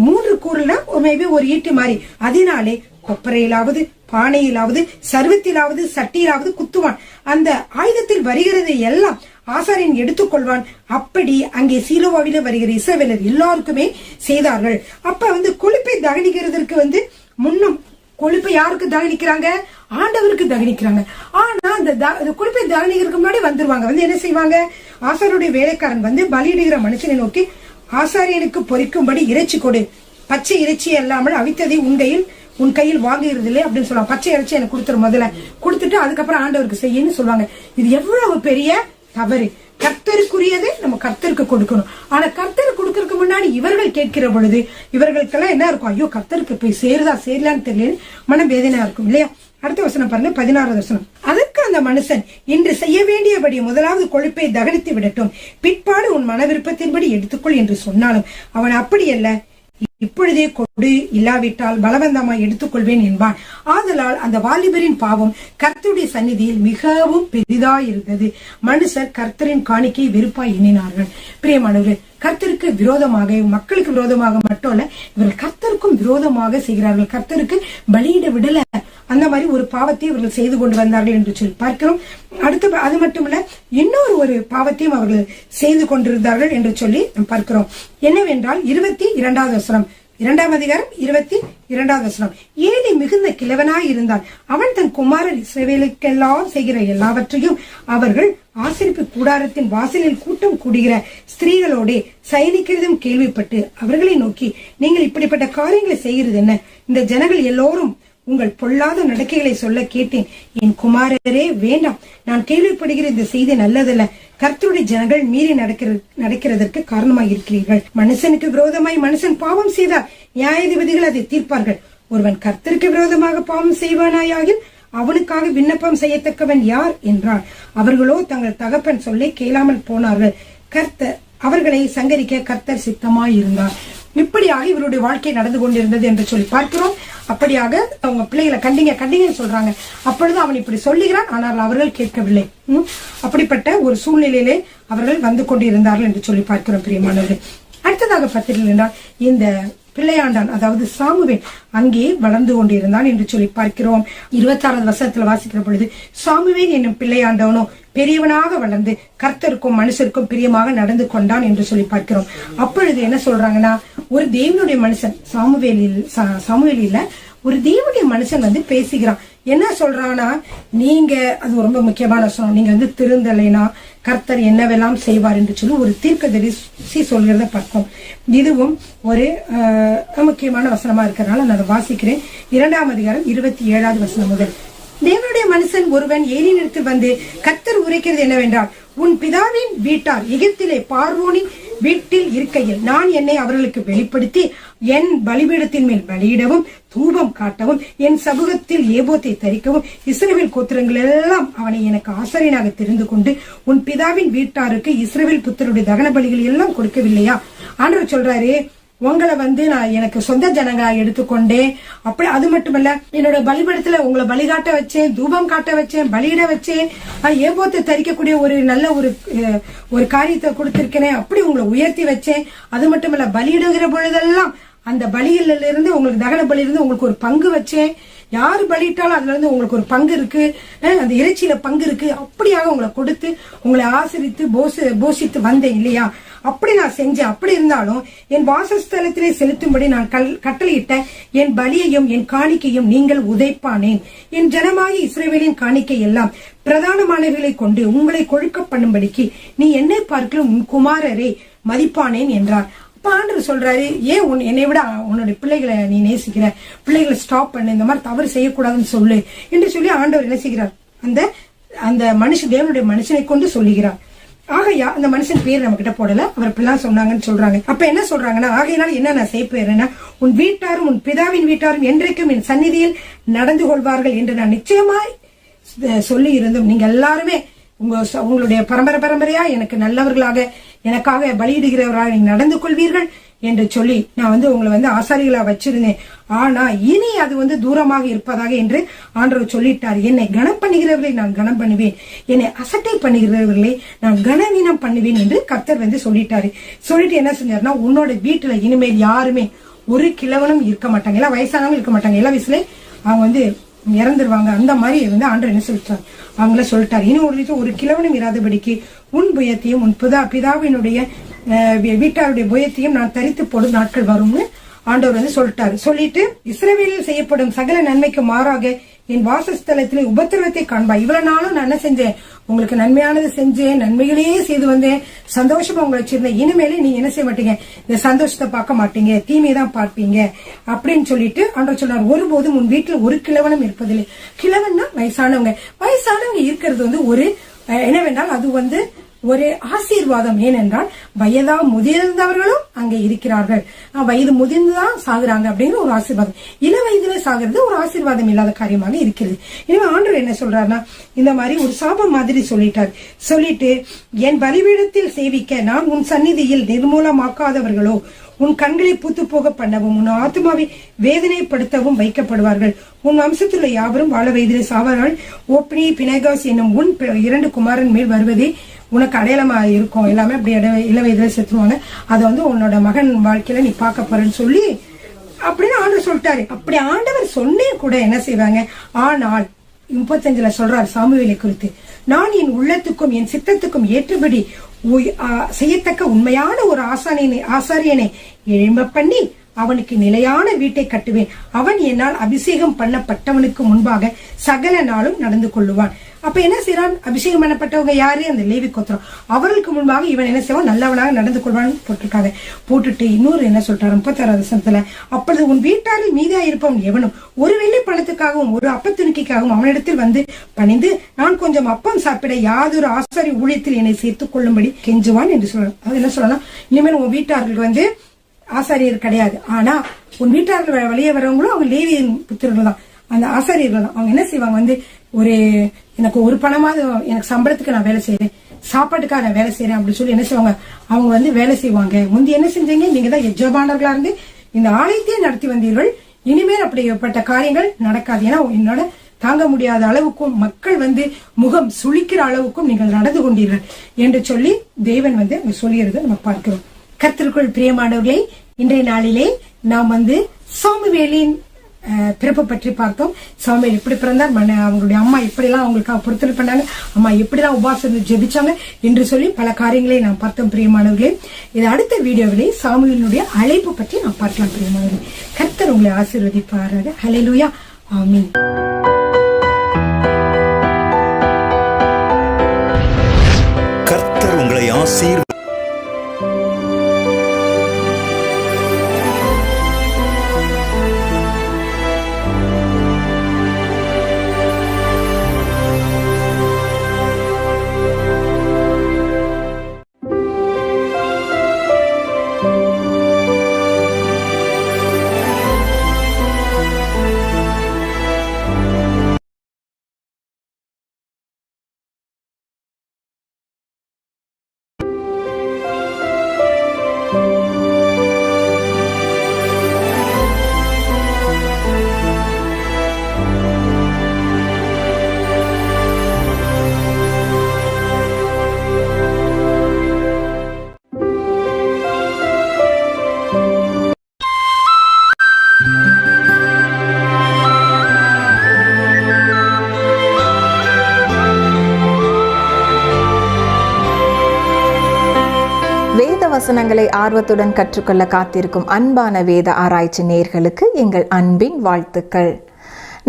3 கூறுல மேபி ஒரு ஈட்டி மாதிரி, அதனாலே கொப்பரையிலாவது பானையிலாவது சர்வத்திலாவது சட்டியிலாவது குத்துவான். அந்த ஆயுதத்தில் வருகிறதை எல்லாம் ஆசாரியன் எடுத்துக்கொள்வான். அப்படி அங்கே சீலோவாவில வருகிற இஸ்ரவேலர் எல்லாருக்குமே செய்தார்கள். அப்ப கொழுப்பை தகனிக்கிறதுக்கு முன்னும் கொழுப்பை யாருக்கு தகனிக்கிறாங்க? ஆண்டவருக்கு தகனிக்கிறாங்க. ஆனா அந்த கொழுப்பை தகனிக்கிறதுக்கு முன்னாடி வந்துருவாங்க. என்ன செய்வாங்க? ஆசாரியனுடைய வேலைக்காரன் பலியிடுகிற மனுஷனை நோக்கி, ஆசாரியனுக்கு பொறிக்கும்படி இறைச்சி கொடு, பச்சை இறைச்சி அல்லாமல் அவித்ததை உன் கையில் வாங்குகிறது இல்லை அப்படின்னு சொல்லுவாங்க. பச்சை இறைச்சி எனக்கு கொடுத்துரு, முதல்ல கொடுத்துட்டு அதுக்கப்புறம் ஆண்டவருக்கு செய்யன்னு சொல்லுவாங்க. இது எவ்வளவு பெரிய தவறு! கர்த்தருக்குரியது நம்ம கர்த்தருக்கு கொடுக்கணும். ஆனா கர்த்தருக்கு கொடுக்கறதுக்கு முன்னாடி இவர்கள் கேட்கிற பொழுது இவர்களுக்கெல்லாம் என்ன இருக்கும்? ஐயோ, கர்த்தருக்கு போய் சேரலான்னு தெரியல, மன வேதனையா இருக்கும் இல்லையா? அடுத்த வசனம் பாருங்க, 16வது வசனம். அதற்கு அந்த மனுஷன், இன்று செய்ய வேண்டியபடி முதலாவது கொழுப்பை தகனித்து விடட்டும், பிற்பாடு உன் மன விருப்பத்தின்படி எடுத்துக்கொள் என்று சொன்னாலும் அவன் அப்படியல்ல, இப்பொழுதே கொடு, இல்லாவிட்டால் பலவந்தமாய் எடுத்துக்கொள்வேன் என்பான். ஆதலால் அந்த வாலிபரின் பாவம் கர்த்தருடைய சந்நிதியில் மிகவும் பெரிதாயிருந்தது. மனுஷர் கர்த்தரின் காணிக்கை வெறுப்பாய் எண்ணினார்கள். பிரியமானவர்களே, கர்த்தருக்கு விரோதமாக, மக்களுக்கு விரோதமாக மட்டும் இல்ல, இவர்கள் கர்த்தருக்கும் விரோதமாக செய்கிறார்கள். கர்த்தருக்கு பலியிட விடல, அந்த மாதிரி ஒரு பாவத்தை இவர்கள் செய்து கொண்டு வந்தார்கள் என்று சொல்லி பார்க்கிறோம். அடுத்து அது மட்டுமல்ல, இன்னொரு ஒரு பாவத்தையும் அவர்கள் செய்து கொண்டிருந்தார்கள் என்று சொல்லி பார்க்கிறோம். என்னவென்றால் 22வது வசனம், 2ஆம் அதிகாரம் 22வது வசனம். ஏலி மிகுந்த கிழவனாய் இருந்தான். அவன் தன் குமாரர் இஸ்ரவேலுக்கெல்லாம் செய்கிற எல்லாவற்றையும் அவர்கள் ஆசரிப்பு கூடாரத்தின் வாசலில் கூட்டம் கூடுகிற ஸ்திரீகளோட சயனிக்கிறதும் கேள்விப்பட்டு அவர்களை நோக்கி, நீங்கள் இப்படிப்பட்ட காரியங்களை செய்கிறது என்ன? இந்த ஜனங்கள் எல்லோரும் உங்கள் பொல்லாத நடக்கைகளை சொல்ல கேட்டேன். என் குமாரரே, வேண்டாம். நான் கேள்விப்படுகிற இந்த செய்தி நல்லதல்ல. கர்த்தருடைய ஜனங்கள் மீறி நடக்கிறதற்கு காரணமாக இருக்கிறீர்கள். மனுஷனுக்கு விரோதமாய் மனுஷன் பாவம் செய்தார், நியாயாதிபதிகள் அதை தீர்ப்பார்கள். ஒருவன் கர்த்தருக்கு விரோதமாக பாவம் செய்வானாயாகில் அவனுக்காக விண்ணப்பம் செய்யத்தக்கவன் யார் என்றார். அவர்களோ தங்கள் தகப்பன் சொல்லை கேளாமல் போனார்கள். கர்த்தர் அவர்களை சங்கரிக்க கர்த்தர் சித்தமாய் இருந்தார். இப்படியாக இவருடைய வாழ்க்கை நடந்து கொண்டிருந்தது என்று சொல்லி பார்க்கிறோம். அப்படியாக அவங்க பிள்ளைகளை கண்டிங்கன்னு சொல்றாங்க. அப்பொழுது அவன் இப்படி சொல்லுகிறான், ஆனால் அவர்கள் கேட்கவில்லை. அப்படிப்பட்ட ஒரு சூழ்நிலையிலே அவர்கள் வந்து கொண்டிருந்தார்கள் என்று சொல்லி பார்க்கிறோம். பிரியமானவர்கள், அடுத்ததாக பார்த்தீர்கள் என்றால், இந்த பிள்ளையாண்டான், அதாவது சாமுவேல் அங்கே வளர்ந்து கொண்டிருந்தான் என்று சொல்லி பார்க்கிறோம். 26வது வசனத்துல வாசிக்கிற பொழுது, சாமுவேல் என்னும் பிள்ளையாண்டவனோ பெரியவனாக வளர்ந்து கர்த்தருக்கும் மனுஷருக்கும் பிரியமாக நடந்து கொண்டான் என்று சொல்லி பார்க்கிறோம். அப்பொழுது என்ன சொல்றாங்கன்னா, ஒரு தேவனுடைய மனுஷன், சாமுவேல் இல்ல, ஒரு தேவனுடைய மனுஷன் பேசுகிறான். என்ன சொல்றான்னா, நீங்க, அது ரொம்ப முக்கியமான விஷயம், நீங்க திருந்தலைனா கர்த்தர் என்னவெல்லாம் செய்வார் என்று சொல்லி ஒரு தீர்க்கதரிசி சொல்கிறத பார்ப்போம். இதுவும் ஒரு முக்கியமான வசனமா இருக்கிறதுனால நான் அதை வாசிக்கிறேன். 2ஆம் அதிகாரம் 27வது வசனம் முதல். தேவனுடைய மனுஷன் ஒருவன் ஏலியினிடத்தில் வந்து, கர்த்தர் உரைக்கிறது என்னவென்றால், உன் பிதாவின் வீட்டார் எகிப்திலே பார்வோனின் வீட்டில் இருக்கையில் நான் என்னை அவர்களுக்கு வெளிப்படுத்தி என் பலிபீடத்தின் மேல் பலியிடவும் தூபம் காட்டவும் என் சமூகத்தில் ஏபோத்தை தரிக்கவும் இஸ்ரவேல் கோத்திரங்கள் எல்லாம் அவனை எனக்கு ஆசாரியனாக தெரிந்து கொண்டு உன் பிதாவின் வீட்டாருக்கு இஸ்ரவேல் புத்தருடைய தகன பலிகள் எல்லாம் கொடுக்கவில்லையா? ஆண்டவர் சொல்றாரு, உங்களை நான் எனக்கு சொந்த ஜனங்களா எடுத்துக்கொண்டேன். அப்படி அது மட்டுமல்ல, என்னோட பலிபீடத்துல உங்களை பலிகாட்ட வச்சேன், தூபம் காட்ட வச்சேன், பலியிட வச்சேன், ஏபோத்தை தரிக்கக்கூடிய ஒரு நல்ல ஒரு காரியத்தை கொடுத்திருக்கேன். அப்படி உங்களை உயர்த்தி வச்சேன். அது மட்டுமல்ல, பலியிடுகிற பொழுதெல்லாம் அந்த பலியில இருந்து உங்களுக்கு தகன பலி இருந்து உங்களுக்கு ஒரு பங்கு வச்சேன். யாரு பலியிட்டாலும் அதுல இருந்து உங்களுக்கு ஒரு பங்கு இருக்கு, அந்த இறைச்சியில பங்கு இருக்கு. அப்படியாக உங்களை கொடுத்து உங்களை ஆசிரித்து போஷித்து வந்தேன் இல்லையா? அப்படி நான் செஞ்சேன். அப்படி இருந்தாலும் என் வாசஸ்தலத்திலே செலுத்தும்படி நான் கட்டளையிட்ட என் பலியையும் என் காணிக்கையும் நீங்கள் உதைப்பானேன். என் ஜனமாகி இஸ்ரவேலின் காணிக்கை எல்லாம் பிரதானமானவர்களை கொண்டு உங்களை கொழுக்க பண்ணும்படிக்கு நீ என்னை பார்க்கலும் உன் குமாரரை மதிப்பானேன் என்றார். ஆண்டவர் சொல்றாரு, ஏன் என்னை விட உன்னுடைய பிள்ளைகளை நீ நேசிக்கிற, பிள்ளைகளை ஸ்டாப் பண்ணு, இந்த மாதிரி தவறு செய்யக்கூடாதுன்னு சொல்லு என்று சொல்லி ஆண்டவர் என்ன செய்கிறார், அந்த தேவனுடைய மனுஷனை கொண்டு சொல்லுகிறார். ஆகையா அந்த மனுஷன் பேர் நம்ம கிட்ட போடல, அவர் இப்படிலாம் சொன்னாங்கன்னு சொல்றாங்க. அப்ப என்ன சொல்றாங்கன்னா, ஆகையினால என்ன நான் செய்யப்பேறேன்னா, உன் வீட்டாரும் உன் பிதாவின் வீட்டாரும் என்றைக்கும் என் சந்நிதியில் நடந்து கொள்வார்கள் என்று நான் நிச்சயமாய் சொல்லி இருந்தும் நீங்க எல்லாருமே உங்களுடைய பரம்பரையா எனக்கு நல்லவர்களாக, எனக்காக பலியிடுகிறவர்களாக நீங்க நடந்து கொள்வீர்கள் என்று சொல்லி நான் உங்களை ஆசாரிகளா வச்சிருந்தேன். ஆனா இனி அது தூரமாக இருப்பதாக என்று ஆண்டவர் சொல்லிட்டார். என்னை கனம் பண்ணுகிறவர்களை நான் கனம் பண்ணுவேன், என்னை அசட்டை பண்ணுகிறவர்களை நான் கனவீனம் பண்ணுவேன் என்று கர்த்தர் சொல்லிட்டாரு. சொல்லிட்டு என்ன செஞ்சாருன்னா, உன்னோட வீட்டுல இனிமேல் யாருமே ஒரு கிழவனும் இருக்க மாட்டாங்க, எல்லாம் வயசானவங்க இருக்க மாட்டாங்க, எல்லா வயசுல அவங்க இறந்துருவாங்க. அந்த மாதிரி ஆண்டவர் என்ன சொல்லிட்டார், அவங்கள சொல்லிட்டார். இனி ஒரு கிழவனும் இராதபடிக்கு உன் புயத்தையும் உன் பிதாவினுடைய வீட்டாருடைய புயத்தையும் நான் தரித்து போடும் நாட்கள் வரும்னு ஆண்டவர் சொல்லிட்டாரு. சொல்லிட்டு, இஸ்ரவேலில் செய்யப்படும் சகல நன்மைக்கு மாறாக என் வாசஸ்தலத்திலே உபத்திரவத்தை காண்பாய். இவ்வளவு நாளும் நான் என்ன செஞ்சேன், உங்களுக்கு நன்மையானது செஞ்சேன், நன்மைகளையே செய்து வந்தேன், சந்தோஷமா உங்களை வச்சிருந்தேன். இனிமேலே நீங்க என்ன செய்ய மாட்டீங்க, இந்த சந்தோஷத்தை பார்க்க மாட்டீங்க, தீமையதான் பார்ப்பீங்க அப்படின்னு சொல்லிட்டு ஆண்டவர் சொன்னார். ஒருபோதும் உன் வீட்டுல ஒரு கிழவனும் இருப்பதில்லை. கிழவன்னா வயசானவங்க இருக்கிறது ஒரு என்னவென்றால் அது ஒரு ஆசீர்வாதம். ஏனென்றால் வயதா முதிர்ந்தவர்களும் அங்க இருக்கிறார்கள். வயது முதிர்ந்துதான் சாகுறாங்க அப்படிங்கிற ஒரு ஆசீர்வாதம். இள வயதுல சாகிறது ஒரு ஆசீர்வாதம் இல்லாத காரியமாக இருக்கிறது. எனவே ஆண்டவர் என்ன சொல்றாருன்னா, இந்த மாதிரி ஒரு சாபம் மாதிரி சொல்லிட்டார். சொல்லிட்டு, என் பலிபீடத்தில் சேவிக்க நான் உன் சந்நிதியில் நிர்மூலமாக்காதவர்களோ உன் கண்களை பூத்து போக பண்ணவும் உன் ஆத்மாவை வேதனைப்படுத்தவும் வைக்கப்படுவார்கள். உன் வம்சத்துள்ள யாவரும் வாழ வயதிலே சாவார்கள். ஓப்னி பினகாஸ் என்னும் உன் 2 குமாரன் மேல் வருவதே உனக்கு அடையாளமா இருக்கும். எல்லாமே அப்படி இள வயதுல செத்துருவாங்க. அதை உன்னோட மகன் வாழ்க்கையில நீ பார்க்க போறன்னு சொல்லி அப்படின்னு ஆண்டவர் சொல்லிட்டாரு. அப்படி ஆண்டவர் சொன்னே கூட என்ன செய்வாங்க, ஆனால் 35 சொல்றாரு சாமுவேலை குறித்து, நான் என் உள்ளத்துக்கும் என் சித்தத்துக்கும் ஏற்றபடி செய்யத்தக்க உண்மையான ஒரு ஆசாரியனை எழும்ப பண்ணி அவனுக்கு நிலையான வீட்டை கட்டுவேன். அவன் என்னால் அபிஷேகம் பண்ணப்பட்டவனுக்கு முன்பாக சகல நாளும் நடந்து கொள்ளுவான். அப்ப என்ன செய்யறான், அபிஷேகம் பண்ணப்பட்டவங்க யாரு, அந்த லேவி கோத்திரம். அவர்களுக்கு முன்பாக இவன் என்ன செய்வான், நல்லவனாக நடந்து கொள்வான் போட்டிருக்காங்க. போட்டுட்டு இன்னொரு என்ன சொல்றாரு 36 வசனத்துல, அப்பொழுது உன் வீட்டாரில் மீதா இருப்பவன் எவனும் ஒரு வெள்ளி பணத்துக்காகவும் ஒரு அப்பத்துணிக்கைக்காகவும் அவனிடத்தில் பணிந்து நான் கொஞ்சம் அப்பம் சாப்பிட யாதொரு ஆசாரி ஊழியத்தில் என்னை சேர்த்துக் கொள்ளும்படி கெஞ்சுவான் என்று சொல்றான். அது என்ன சொல்லலாம், இனிமேல் உன் வீட்டார்கள் ஆசாரியர் கிடையாது. ஆனா உன் வீட்டார்கள் வெளியே வரவங்களும் அவங்க லேவியின் புத்திரர்கள் தான், அந்த ஆசாரியர்கள் தான். அவங்க என்ன செய்வாங்க, எனக்கு ஒரு பணமாவது எனக்கு சம்பளத்துக்கு நான் வேலை செய்யறேன், சாப்பாட்டுக்காக நான் வேலை செய்யறேன் அப்படின்னு சொல்லி என்ன செய்வாங்க, அவங்க வேலை செய்வாங்க. முந்தி என்ன செஞ்சீங்க, நீங்க தான் எஜமானர்களா இருந்து இந்த ஆலயத்தையே நடத்தி வந்தீர்கள். இனிமேல் அப்படிப்பட்ட காரியங்கள் நடக்காது. ஏன்னா என்னோட தாங்க முடியாத அளவுக்கும் மக்கள் முகம் சுளிக்கிற அளவுக்கும் நீங்கள் நடந்து கொண்டீர்கள் என்று சொல்லி தேவன் சொல்லியது நம்ம பார்க்கிறோம். கர்த்தருக்குள் பிரியமானவர்களே, இன்றைய நாளிலே நாம் சாமுவேலின் பிறப்பு பற்றி பார்த்தோம். சாமுவேல் எப்படி பிறந்தார், அவங்களுடைய அம்மா எப்படிலாம் அவங்களுக்காக பொருத்தனை பண்ணாங்க, அம்மா எப்படிலாம் உபாசனை ஜெபிச்சாங்க என்று சொல்லி பல காரியங்களை நாம் பார்த்தோம். பிரியமானவர்களே, இது அடுத்த வீடியோவிலே சாமுவேலினுடைய அழைப்பு பற்றி நாம் பார்க்கலாம். பிரியமானவர்களே, கர்த்தர் உங்களை ஆசீர்வதிப்பாராக. ஹல்லேலூயா, ஆமென். கர்த்தர் உங்களை ஆசீர்வதிப்பாராக. வசனங்களை ஆர்வத்துடன் கற்றுக்கொள்ள காத்திருக்கும் அன்பான வேத ஆராய்ச்சி நேயர்களுக்கு எங்கள் அன்பின் வாழ்த்துக்கள்.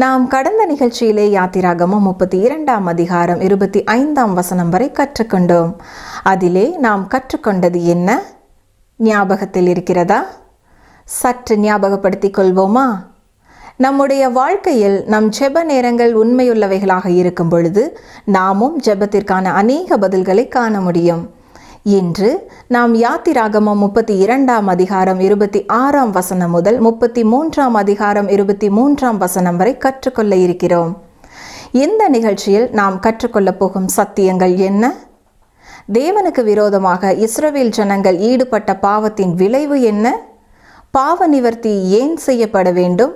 நாம் கடந்த நிகழ்ச்சியிலே யாத்திராகமம் 32 அதிகாரம் 25 வசனம் வரை கற்றுக்கொண்டோம். அதிலே நாம் கற்றுக்கொண்டது என்ன ஞாபகத்தில் இருக்கிறதா? சற்று ஞாபகப்படுத்திக் கொள்வோமா? நம்முடைய வாழ்க்கையில் நம் ஜெப நேரங்கள் உண்மையுள்ளவைகளாக இருக்கும் பொழுது நாமும் ஜெபத்திற்கான அநேக பதில்களை காண முடியும். இன்று நாம் யாத்திராகமம் 32 அதிகாரம் 26 வசனம் முதல் 33 அதிகாரம் 23 வசனம் வரை கற்றுக்கொள்ள இருக்கிறோம். இந்த நிகழ்ச்சியில் நாம் கற்றுக்கொள்ளப் போகும் சத்தியங்கள் என்ன? தேவனுக்கு விரோதமாக இஸ்ரவேல் ஜனங்கள் ஈடுபட்ட பாவத்தின் விளைவு என்ன? பாவ நிவர்த்தி ஏன் செய்யப்பட வேண்டும்?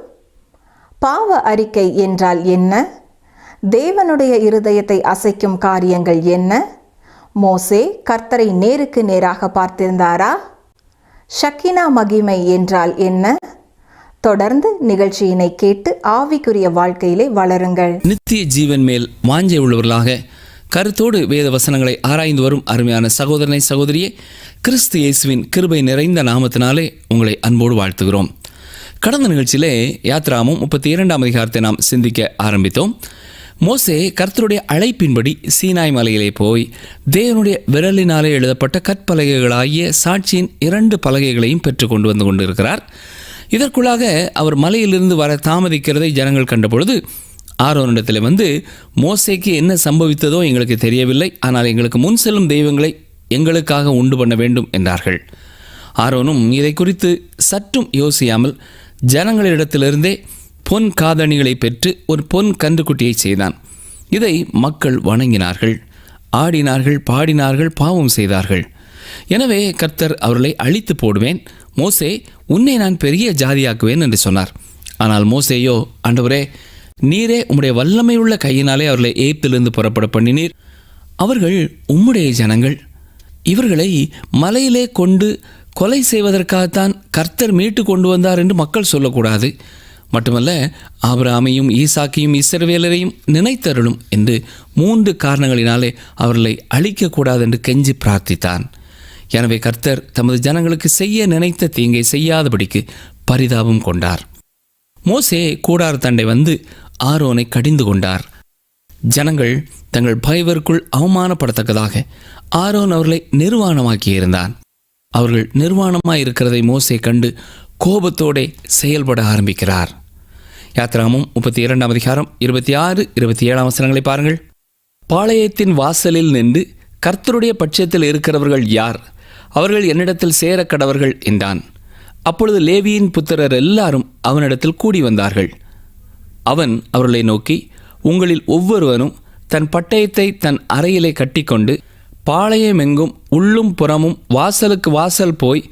பாவ அறிக்கை என்றால் என்ன? தேவனுடைய இருதயத்தை அசைக்கும் காரியங்கள் என்ன? மோசே கர்த்தரை நேருக்கு நேராக பார்த்திருந்தாரா? ஷக்கினா மகிமை என்றால் என்ன? தொடர்ந்து நிகழ்ச்சியினை கேட்டு ஆவிக்குரிய வாழ்க்கையிலே வளருங்கள். நித்திய ஜீவன் மேல் வாஞ்சை உள்ளவர்களாக கருத்தோடு வேத வசனங்களை ஆராய்ந்து வரும் அருமையான சகோதரனை சகோதரியே, கிறிஸ்து இயேசுவின் கிருபை நிறைந்த நாமத்தினாலே உங்களை அன்போடு வாழ்த்துகிறோம். கடந்த நிகழ்ச்சியிலே யாத்ராகமம் 32ஆம் அதிகாரத்தை நாம் சிந்திக்க ஆரம்பித்தோம். மோசே கர்த்தருடைய அழைப்பின்படி சீனாய் மலையிலே போய் தேவனுடைய விரலினாலே எழுதப்பட்ட கற்பலகைகளாகிய சாட்சியின் 2 பலகைகளையும் பெற்று கொண்டு வந்து கொண்டிருக்கிறார். இதற்குள்ளாக அவர் மலையிலிருந்து வர தாமதிக்கிறதை ஜனங்கள் கண்டபொழுது ஆரோனிடத்தில் வந்து, மோசேக்கு என்ன சம்பவித்ததோ எங்களுக்கு தெரியவில்லை, ஆனால் எங்களுக்கு முன் செல்லும் தெய்வங்களை எங்களுக்காக உண்டு பண்ண வேண்டும் என்றார்கள். ஆரோனும் இதை குறித்து சற்றும் யோசியாமல் ஜனங்களிடத்திலிருந்தே பொன் காதணிகளை பெற்று ஒரு பொன் கன்றுக்குட்டியை செய்தான். இதை மக்கள் வணங்கினார்கள், ஆடினார்கள், பாடினார்கள், பாவம் செய்தார்கள். எனவே கர்த்தர் அவர்களை அழித்து போடுவேன், மோசே உன்னை நான் பெரிய ஜாதியாக்குவேன் என்று சொன்னார். ஆனால் மோசேயோ, ஆண்டவரே, நீரே உம்முடைய வல்லமையுள்ள கையினாலே அவர்களை எகிப்திலிருந்து புறப்பட பண்ணினீர். அவர்கள் உம்முடைய ஜனங்கள். இவர்களை மலையிலே கொண்டு கொலை செய்வதற்காகத்தான் கர்த்தர் மீட்டு கொண்டு வந்தார் என்று மக்கள் சொல்லக்கூடாது. மட்டுமல்ல, ஆபிரகாமையும் ஈசாக்கையும் இஸ்ரவேலரையும் நினைத்தருளும் என்று 3 காரணங்களினாலே அவர்களை அழிக்கக்கூடாது என்று கெஞ்சி பிரார்த்தித்தான். எனவே கர்த்தர் தமது ஜனங்களுக்கு செய்ய நினைத்த தீங்கை செய்யாதபடிக்கு பரிதாபம் கொண்டார். மோசே கூடார தண்டை வந்து ஆரோனை கடிந்து கொண்டார். ஜனங்கள் தங்கள் பகைவருக்குள் அவமானப்படத்தக்கதாக ஆரோன் அவர்களை நிர்வாணமாக்கியிருந்தான். அவர்கள் நிர்வாணமாய் இருக்கிறதை மோசே கண்டு கோபத்தோടെ செயல்பட ஆரம்பிக்கிறார். யாத்ராகமம் 32ஆம் அதிகாரம் 26, 27 வசனங்களை பாருங்கள். பாளையத்தின் வாசலில் நின்று கர்த்தருடைய பட்சத்தில் இருக்கிறவர்கள் யார்? அவர்கள் என்னிடத்தில் சேர கடவர்கள் என்றான். அப்பொழுது லேவியின் புத்திரர் எல்லாரும் அவனிடத்தில் கூடி வந்தார்கள். அவன் அவர்களை நோக்கி, உங்களில் ஒவ்வொருவனும் தன் பட்டயத்தை தன் அறையிலே கட்டிக்கொண்டு பாளையமெங்கும் உள்ளும் புறமும் வாசலுக்கு வாசல் போய்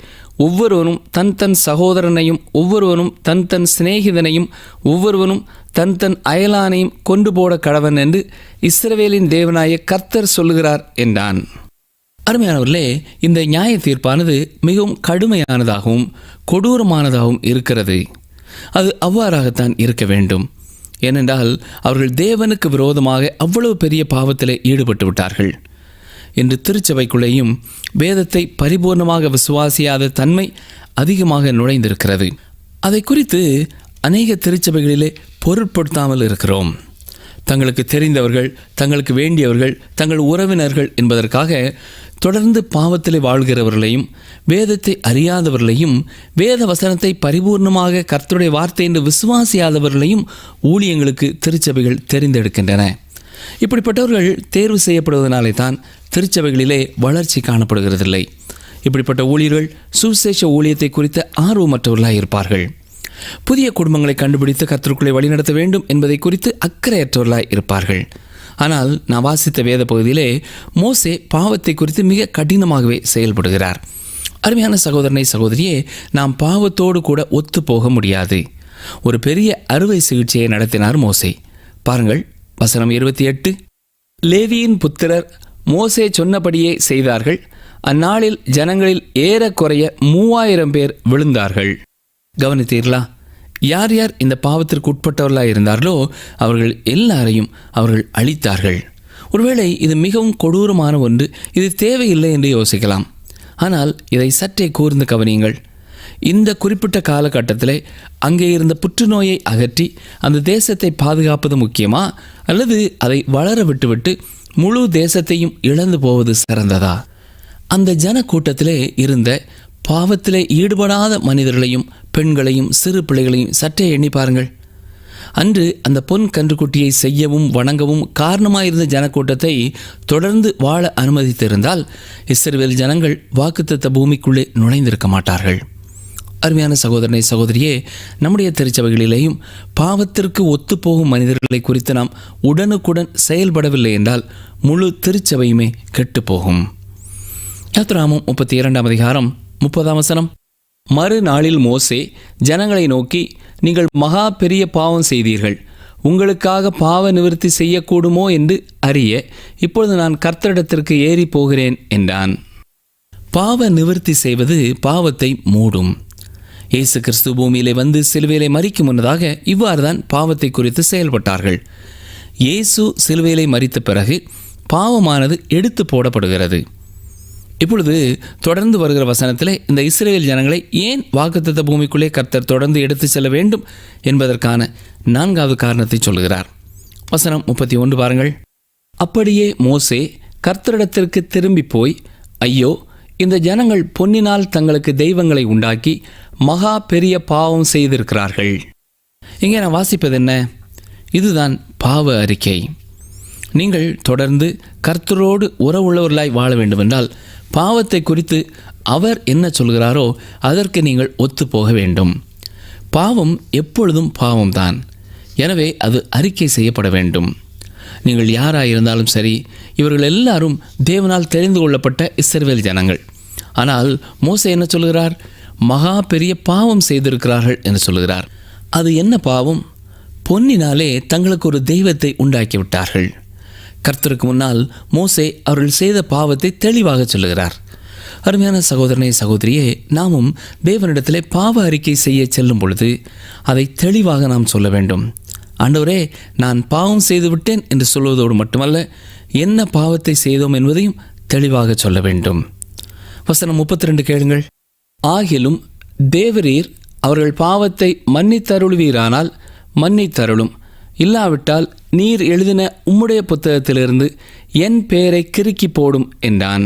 ஒவ்வொருவனும் தன் தன் சகோதரனையும் ஒவ்வொருவனும் தன் தன் சிநேகிதனையும் ஒவ்வொருவனும் தன் தன் அயலானையும் கொண்டு போட கடவன் என்று இஸ்ரவேலின் தேவனாய கர்த்தர் சொல்லுகிறார் என்றான். அருமையானவர்களே, இந்த நியாய தீர்ப்பானது மிகவும் கடுமையானதாகவும் கொடூரமானதாகவும் இருக்கிறது. அது அவ்வாறாகத்தான் இருக்க வேண்டும். ஏனென்றால் அவர்கள் தேவனுக்கு விரோதமாக அவ்வளவு பெரிய பாவத்திலே ஈடுபட்டு விட்டார்கள். இன்று திருச்சபைக்குள்ளேயும் வேதத்தை பரிபூர்ணமாக விசுவாசியாத தன்மை அதிகமாக நுழைந்திருக்கிறது. அதை குறித்து அநேக திருச்சபைகளிலே பொருட்படுத்தாமல் இருக்கிறோம். தங்களுக்கு தெரிந்தவர்கள், தங்களுக்கு வேண்டியவர்கள், தங்கள் உறவினர்கள் என்பதற்காக தொடர்ந்து பாவத்திலே வாழ்கிறவர்களையும் வேதத்தை அறியாதவர்களையும் வேத வசனத்தை பரிபூர்ணமாக கர்த்தருடைய வார்த்தை என்று விசுவாசியாதவர்களையும் ஊழியங்களுக்கு திருச்சபைகள் தெரிந்தெடுக்கின்றன. இப்படிப்பட்டவர்கள் தேர்வு செய்யப்படுவதனாலே தான் திருச்சபைகளிலே வளர்ச்சி காணப்படுகிறதில்லை. இப்படிப்பட்ட ஊழியர்கள் சுவிசேஷ ஊழியத்தை குறித்த ஆர்வமற்றவர்களாக இருப்பார்கள். புதிய குடும்பங்களை கண்டுபிடித்து கர்த்தருக்குள்ளே வழிநடத்த வேண்டும் என்பதை குறித்து அக்கறையற்றவர்களாய் இருப்பார்கள். ஆனால் நான் வாசித்த வேத பகுதியிலே மோசே பாவத்தை குறித்து மிக கடினமாகவே செயல்படுகிறார். அருமையான சகோதரனை சகோதரியே, நாம் பாவத்தோடு கூட ஒத்து போக முடியாது. ஒரு பெரிய அறுவை சிகிச்சையை நடத்தினார் மோசே. பாருங்கள், வசனம் 28. லேவியின் புத்திரர் மோசே சொன்னபடியே செய்தார்கள். அந்நாளில் ஜனங்களில் ஏறக்குறைய 3000 பேர் விழுந்தார்கள். கவனித்தீர்களா? யார் யார் இந்த பாவத்திற்கு உட்பட்டவர்களாக இருந்தார்களோ அவர்கள் எல்லாரையும் அவர்கள் அழித்தார்கள். ஒருவேளை இது மிகவும் கொடூரமான ஒன்று, இது தேவையில்லை என்று யோசிக்கலாம். ஆனால் இதை சற்றே கூர்ந்து கவனியுங்கள். இந்த குறிப்பிட்ட காலகட்டத்தில் அங்கே இருந்த புற்றுநோயை அகற்றி அந்த தேசத்தை பாதுகாப்பது முக்கியமா, அல்லது அதை வளர விட்டுவிட்டு முழு தேசத்தையும் இழந்து போவது சிறந்ததா? அந்த ஜன கூட்டத்திலே இருந்த பாவத்திலே ஈடுபடாத மனிதர்களையும் பெண்களையும் சிறு பிள்ளைகளையும் சற்றே எண்ணி பாருங்கள். அன்று அந்த பொன் கன்றுக்குட்டியை செய்யவும் வணங்கவும் காரணமாயிருந்த ஜனக்கூட்டத்தை தொடர்ந்து வாழ அனுமதித்திருந்தால் இஸ்ரவேல் ஜனங்கள் வாக்குத்தத்த பூமிக்குள்ளே நுழைந்திருக்க மாட்டார்கள். அருமையான சகோதரனை சகோதரியே, நம்முடைய திருச்சபைகளிலேயும் பாவத்திற்கு ஒத்துப்போகும் மனிதர்களை குறித்து நாம் உடனுக்குடன் செயல்படவில்லை என்றால் முழு திருச்சபையுமே கெட்டுப்போகும். யாத்திராகமம் 32 அதிகாரம் 30 மறுநாளில் மோசே ஜனங்களை நோக்கி, நீங்கள் மகா பெரிய பாவம் செய்தீர்கள், உங்களுக்காக பாவ நிவர்த்தி செய்யக்கூடுமோ என்று அறிய இப்பொழுது நான் கர்த்தரிடத்திற்கு ஏறி போகிறேன் என்றான். பாவ நிவர்த்தி செய்வது பாவத்தை மூடும். இயேசு கிறிஸ்து பூமியிலே வந்து சிலுவையிலே மரிக்கும் முன்னதாக இவ்வாறு தான் பாவத்தை குறித்து செயல்பட்டார்கள். இயேசு சிலுவையிலே மரித்த பிறகு பாவமானது எடுத்து போடப்படுகிறது. இப்பொழுது தொடர்ந்து வருகிற வசனத்திலே இந்த இஸ்ரவேல் ஜனங்களை ஏன் வாக்குத்தத்த பூமிக்குள்ளே கர்த்தர் தொடர்ந்து எடுத்து செல்ல வேண்டும் என்பதற்கான 4வது காரணத்தை சொல்கிறார். வசனம் 31 பாருங்கள். அப்படியே மோசே கர்த்தரிடத்திற்கு திரும்பி போய், ஐயோ, இந்த ஜனங்கள் பொன்னினால் தங்களுக்கு தெய்வங்களை உண்டாக்கி மகா பெரிய பாவம் செய்திருக்கிறார்கள். இங்கே நான் வாசிப்பது என்ன? இதுதான் பாவ அறிக்கை. நீங்கள் தொடர்ந்து கர்த்தரோடு உறவுள்ளவர்களாய் வாழ வேண்டுமென்றால் பாவத்தை குறித்து அவர் என்ன சொல்கிறாரோ அதற்கு நீங்கள் ஒத்துப்போக வேண்டும். பாவம் எப்பொழுதும் பாவம்தான். எனவே அது அறிக்கை செய்யப்பட வேண்டும். நீங்கள் யாராயிருந்தாலும் சரி, இவர்கள் எல்லாரும் தேவனால் தெரிந்து கொள்ளப்பட்ட இஸ்ரவேல் ஜனங்கள். ஆனால் மோசே என்ன சொல்கிறார்? மகா பெரிய பாவம் செய்திருக்கிறார்கள் என்று சொல்கிறார். அது என்ன பாவம்? பொன்னினாலே தங்களுக்கு ஒரு தெய்வத்தை உண்டாக்கிவிட்டார்கள். கர்த்தருக்கு முன்னால் மோசே அவர்கள் செய்த பாவத்தை தெளிவாக சொல்லுகிறார். அருமையான சகோதரனே சகோதரியே, நாமும் தேவனிடத்திலே பாவ அறிக்கை செய்ய செல்லும் பொழுது அதை தெளிவாக நாம் சொல்ல வேண்டும். ஆண்டவரே, நான் பாவம் செய்து விட்டேன் என்று சொல்வதோடு மட்டுமல்ல, என்ன பாவத்தை செய்தோம் என்பதையும் தெளிவாக சொல்ல வேண்டும். வசனம் 32 கேளுங்கள். ஆகிலும் தேவரீர் அவர்கள் பாவத்தை மன்னித்தருளுவீரானால் மன்னித்தருளும், இல்லாவிட்டால் நீர் எழுதின உம்முடைய புத்தகத்திலிருந்து என் பெயரை கிறுக்கி போடும் என்றான்.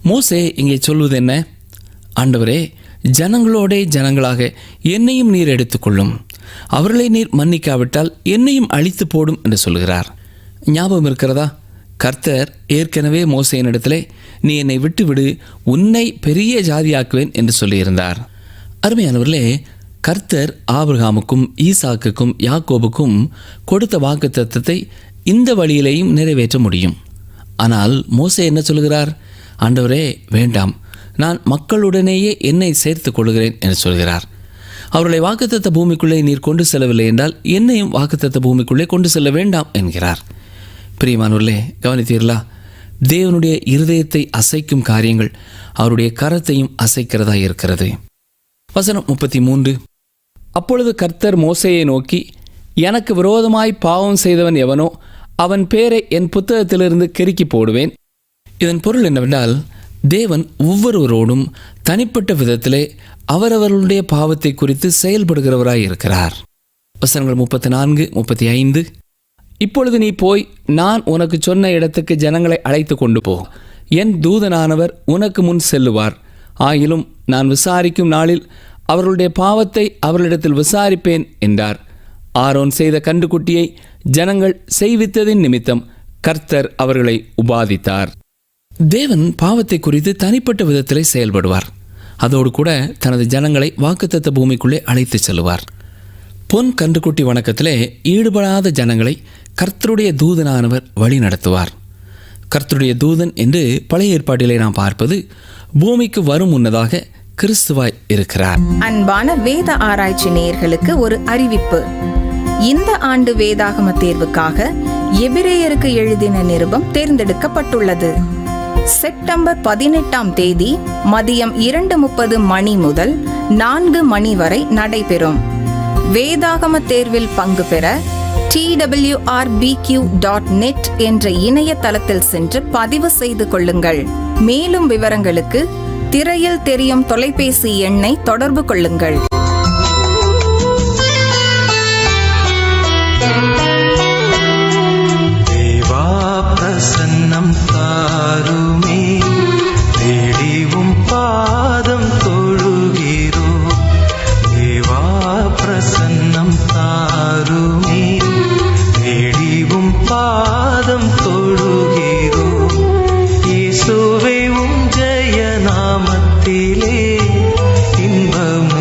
மோசே இங்கே சொல்வது என்ன? ஆண்டவரே, ஜனங்களோடே ஜனங்களாக என்னையும் நீர் எடுத்துக்கொள்ளும், அவர்களை நீர் மன்னிக்காவிட்டால் என்னையும் அழித்து போடும் என்று சொல்கிறார். ஞாபகம் இருக்கிறதா? கர்த்தர் ஏற்கனவே மோசேயினிடத்திலே, நீ என்னை விட்டுவிடு, உன்னை பெரிய ஜாதியாக்குவேன் என்று சொல்லியிருந்தார். அருமையானவர்களே, கர்த்தர் ஆபிரகாமுக்கும் ஈசாக்குக்கும் யாக்கோபுக்கும் கொடுத்த வாக்குத்தத்தத்தை இந்த வழியிலேயும் நிறைவேற்ற முடியும். ஆனால் மோசே என்ன சொல்கிறார்? ஆண்டவரே, வேண்டாம், நான் மக்களுடனேயே என்னை சேர்த்து கொள்கிறேன் என்று சொல்கிறார். அவர்களை வாக்குத்தத்த பூமிக்குள்ளே நீர் கொண்டு செல்லவில்லை என்றால் என்னையும் வாக்குத்தத்த பூமிக்குள்ளே கொண்டு செல்ல வேண்டாம் என்கிறார். பிரியமானவர்களே, கவனித்தீர்களா? தேவனுடைய இருதயத்தை அசைக்கும் காரியங்கள் அவருடைய கரத்தையும் அசைக்கிறதா இருக்கிறது. வசனம் 33. அப்பொழுது கர்த்தர் மோசேயை நோக்கி, எனக்கு விரோதமாய் பாவம் செய்தவன் எவனோ அவன் பேரை என் புத்தகத்திலிருந்து கிறுக்கி போடுவேன். இதன் பொருள் என்னவென்றால், தேவன் ஒவ்வொருவரோடும் தனிப்பட்ட விதத்திலே அவரவர்களுடைய பாவத்தை குறித்து செயல்படுகிறவராய் இருக்கிறார். வசனங்கள் 34, 35. இப்பொழுது நீ போய் நான் உனக்கு சொன்ன இடத்துக்கு ஜனங்களை அழைத்து கொண்டு போ. என் தூதனானவர் உனக்கு முன் செல்லுவார். ஆகிலும் நான் விசாரிக்கும் நாளில் அவர்களுடைய பாவத்தை அவர்களிடத்தில் விசாரிப்பேன் என்றார். ஆரோன் செய்த கன்றுக்குட்டியை ஜனங்கள் செய்வித்ததின் நிமித்தம் கர்த்தர் அவர்களை உபாதித்தார். தேவன் பாவத்தை குறித்து தனிப்பட்ட விதத்திலே செயல்படுவார். அதோடு கூட தனது ஜனங்களை வாக்குத்தத்த பூமிக்குள்ளே அழைத்து செல்லுவார். பொன் கன்றுக்குட்டி வணக்கத்திலே ஈடுபடாத ஜனங்களை கர்த்தருடைய தூதனானவர் வழி நடத்துவார். கர்த்தருடைய தூதன் என்று பழைய ஏற்பாட்டிலே நாம் பார்ப்பது பூமிக்கு வரும் முன்னதாக கிறிஸ்துவாய் இருக்கிறார். அன்பான வேத ஆராய்ச்சி நேயர்களுக்கு ஒரு அறிவிப்பு. இந்த ஆண்டு வேதாகம தேர்வுக்காக எபிரேயருக்கு எழுதின நிருபம் தேர்ந்தெடுக்கப்பட்டுள்ளது. செப்டம்பர் 18ஆம் தேதி மதியம் 2:30 மணி முதல் 4 மணி வரை நடைபெறும். வேதாகம தேர்வில் பங்கு பெற twrbq.net என்ற இணையதளத்தில் சென்று பதிவு செய்து கொள்ளுங்கள். மேலும் விவரங்களுக்கு திரையில் தெரியும் தொலைபேசி எண்ணை தொடர்பு கொள்ளுங்கள். தேவா பிரசன்னம் தாருமே, தேடிவும் பாதம் தொழுகிறோ. தேவா பிரசன்னம் தாருமே, தேடிவும் பாதம் தொழுகிறோ. இயேசுவே உம் ஜெய நாமத்திலே இன்பம்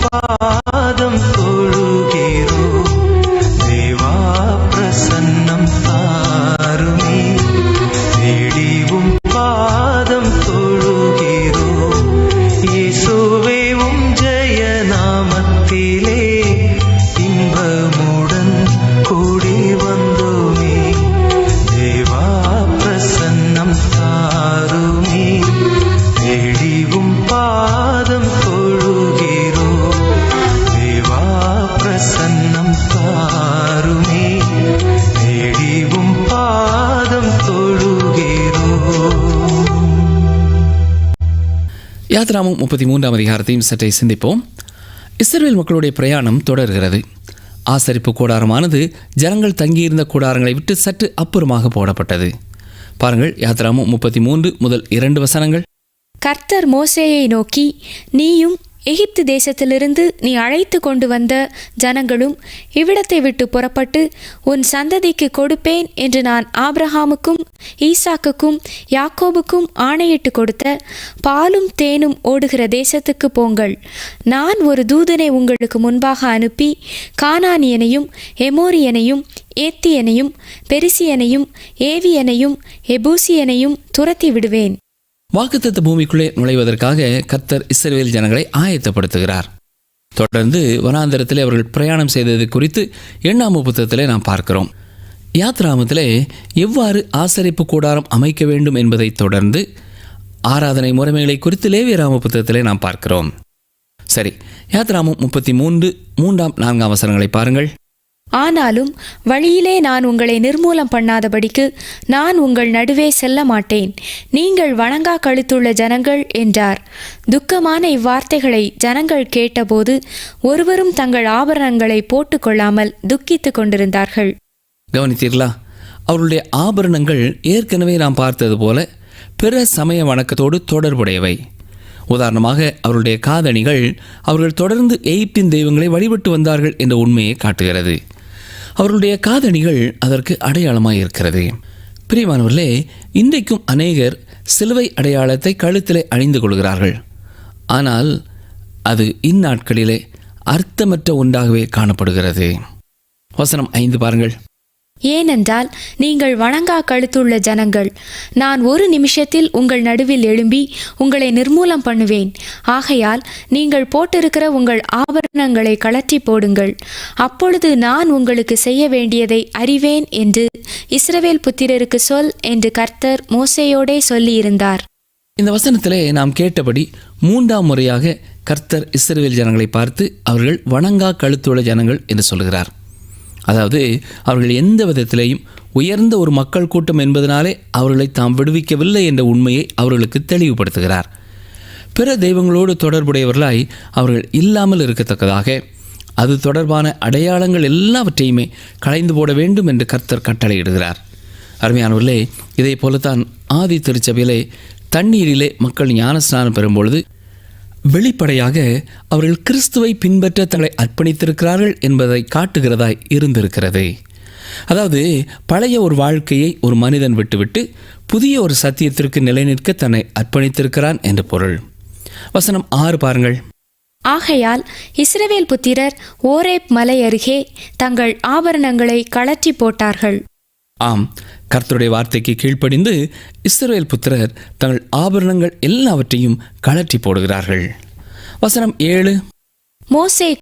பாதம் தொழுகிறோம். தேவா பிரசன்னம் தாருமே, தேடிவும் பாதம் தொழுகிறோம். இயேசுவே உம் ஜெய நாமத்திலே இன்பமுடன் கூடி வந்தோமே. தேவா பிரசன்னம் தாருமே, தேடிவும் பாதம் தொழுகிறோம். தேவா பிரசன்னம் தாருமே, தேடிவும் பாதம் தொழுகிறோம். யாத்ராமம் 33ஆம் அதிகாரத்தையும் சற்றே சிந்திப்போம். இஸ்ரவேல் மக்களுடைய பிரயாணம் தொடர்கிறது. ஆசரிப்பு கூடாரமானது ஜனங்கள் தங்கியிருந்த கூடாரங்களை விட்டு சற்று அப்புறமாக போடப்பட்டது. பாருங்கள், யாத்ராமம் 33 முதல் 2 வசனங்கள். கர்த்தர் மோசேயை நோக்கி, நீயும் எகிப்து தேசத்திலிருந்து நீ அழைத்து கொண்டு வந்த ஜனங்களும் இவ்விடத்தை விட்டு புறப்பட்டு உன் சந்ததிக்கு கொடுப்பேன் என்று நான் ஆபிரகாமுக்கும் ஈசாக்குக்கும் யாக்கோபுக்கும் ஆணையிட்டு கொடுத்த பாலும் தேனும் ஓடுகிற தேசத்துக்கு போங்கள். நான் ஒரு தூதனை உங்களுக்கு முன்பாக அனுப்பி கானானியனையும் எமோரியனையும் ஏத்தியனையும் பெரிசியனையும் ஏவியனையும் எபூசியனையும் துரத்தி விடுவேன். வாக்குத்தத்த பூமிக்குள்ளே நுழைவதற்காக கர்த்தர் இஸ்ரவேல் ஜனங்களை ஆயத்தப்படுத்துகிறார். தொடர்ந்து வனாந்தரத்திலே அவர்கள் பிரயாணம் செய்தது குறித்து 8ஆம் புத்தகத்திலே நாம் பார்க்கிறோம். யாத்ராமத்திலே எவ்வாறு ஆசரிப்பு கூடாரம் அமைக்க வேண்டும் என்பதை தொடர்ந்து ஆராதனை முறைமைகளை குறித்து லேவியராம புத்தகத்திலே நாம் பார்க்கிறோம். சரி, யாத்ராமம் 33 3-4 வசனங்களை பாருங்கள். ஆனாலும் வழியிலே நான் உங்களை நிர்மூலம் பண்ணாதபடிக்கு நான் உங்கள் நடுவே செல்ல மாட்டேன். நீங்கள் வணங்கா கழுத்துள்ள ஜனங்கள் என்றார். துக்கமான இவ்வார்த்தைகளை ஜனங்கள் கேட்டபோது ஒருவரும் தங்கள் ஆபரணங்களை போட்டுக்கொள்ளாமல் துக்கித்து கொண்டிருந்தார்கள். கவனித்தீர்களா? அவர்களுடைய ஆபரணங்கள் ஏற்கனவே நாம் பார்த்தது போல பிற சமய வணக்கத்தோடு தொடர்புடையவை. உதாரணமாக, அவருடைய காதணிகள் அவர்கள் தொடர்ந்து எகிப்தின் தெய்வங்களை வழிபட்டு வந்தார்கள் என்ற உண்மையை காட்டுகிறது. அவர்களுடைய காதணிகள் அதற்கு அடையாளமாக இருக்கிறது. பிரியமானவர்களே, இன்றைக்கும் அநேகர் சிலுவை அடையாளத்தை கழுத்திலே அணிந்து கொள்கிறார்கள். ஆனால் அது இந்நாட்களிலே அர்த்தமற்ற ஒன்றாகவே காணப்படுகிறது. வசனம் 5 பாருங்கள். ஏனென்றால் நீங்கள் வணங்கா கழுத்துள்ள ஜனங்கள். நான் ஒரு நிமிஷத்தில் உங்கள் நடுவில் எழும்பி உங்களை நிர்மூலம் பண்ணுவேன். ஆகையால் நீங்கள் போட்டிருக்கிற உங்கள் ஆபரணங்களை கழற்றி போடுங்கள். அப்பொழுது நான் உங்களுக்கு செய்ய வேண்டியதை அறிவேன் என்று இஸ்ரவேல் புத்திரருக்கு சொல் என்று கர்த்தர் மோசேயோடே சொல்லியிருந்தார். இந்த வசனத்திலே நாம் கேட்டபடி 3ஆம் முறையாக கர்த்தர் இஸ்ரவேல் ஜனங்களை பார்த்து அவர்கள் வணங்கா கழுத்துள்ள ஜனங்கள் என்று சொல்கிறார். அதாவது, அவர்கள் எந்த விதத்திலேயும் உயர்ந்த ஒரு மக்கள் கூட்டம் என்பதனாலே அவர்களை தாம் விடுவிக்கவில்லை என்ற உண்மையை அவர்களுக்கு தெளிவுபடுத்துகிறார். பிற தெய்வங்களோடு தொடர்புடையவர்களாய் அவர்கள் இல்லாமல் இருக்கத்தக்கதாக அது தொடர்பான அடையாளங்கள் எல்லாவற்றையுமே களைந்து போட வேண்டும் என்று கர்த்தர் கட்டளையிடுகிறார். அருமையானவர்களே, இதே போலத்தான் ஆதி திருச்சபையிலே தண்ணீரிலே மக்கள் ஞானஸ்நானம் பெறும்பொழுது வெளிப்படையாக அவர்கள் கிறிஸ்துவை பின்பற்ற தங்களை அர்ப்பணித்திருக்கிறார்கள் என்பதை காட்டுகிறதாய் இருந்திருக்கிறது. அதாவது, பழைய ஒரு வாழ்க்கையை ஒரு மனிதன் விட்டுவிட்டு புதிய ஒரு சத்தியத்திற்கு நிலைநிற்க தன்னை அர்ப்பணித்திருக்கிறான் என்று பொருள். வசனம் 6 பாருங்கள். ஆகையால் இஸ்ரவேல் புத்திரர் ஓரேப் மலை அருகே தங்கள் ஆபரணங்களை கழற்றி போட்டார்கள். ஆம், கர்த்தருடைய வார்த்தைக்கு கீழ்ப்படிந்து இஸ்ரவேல் புத்திரர் தங்கள் ஆபரணங்கள் எல்லாவற்றையும் கழற்றி போடுகிறார்கள். வசனம் 7. மோசே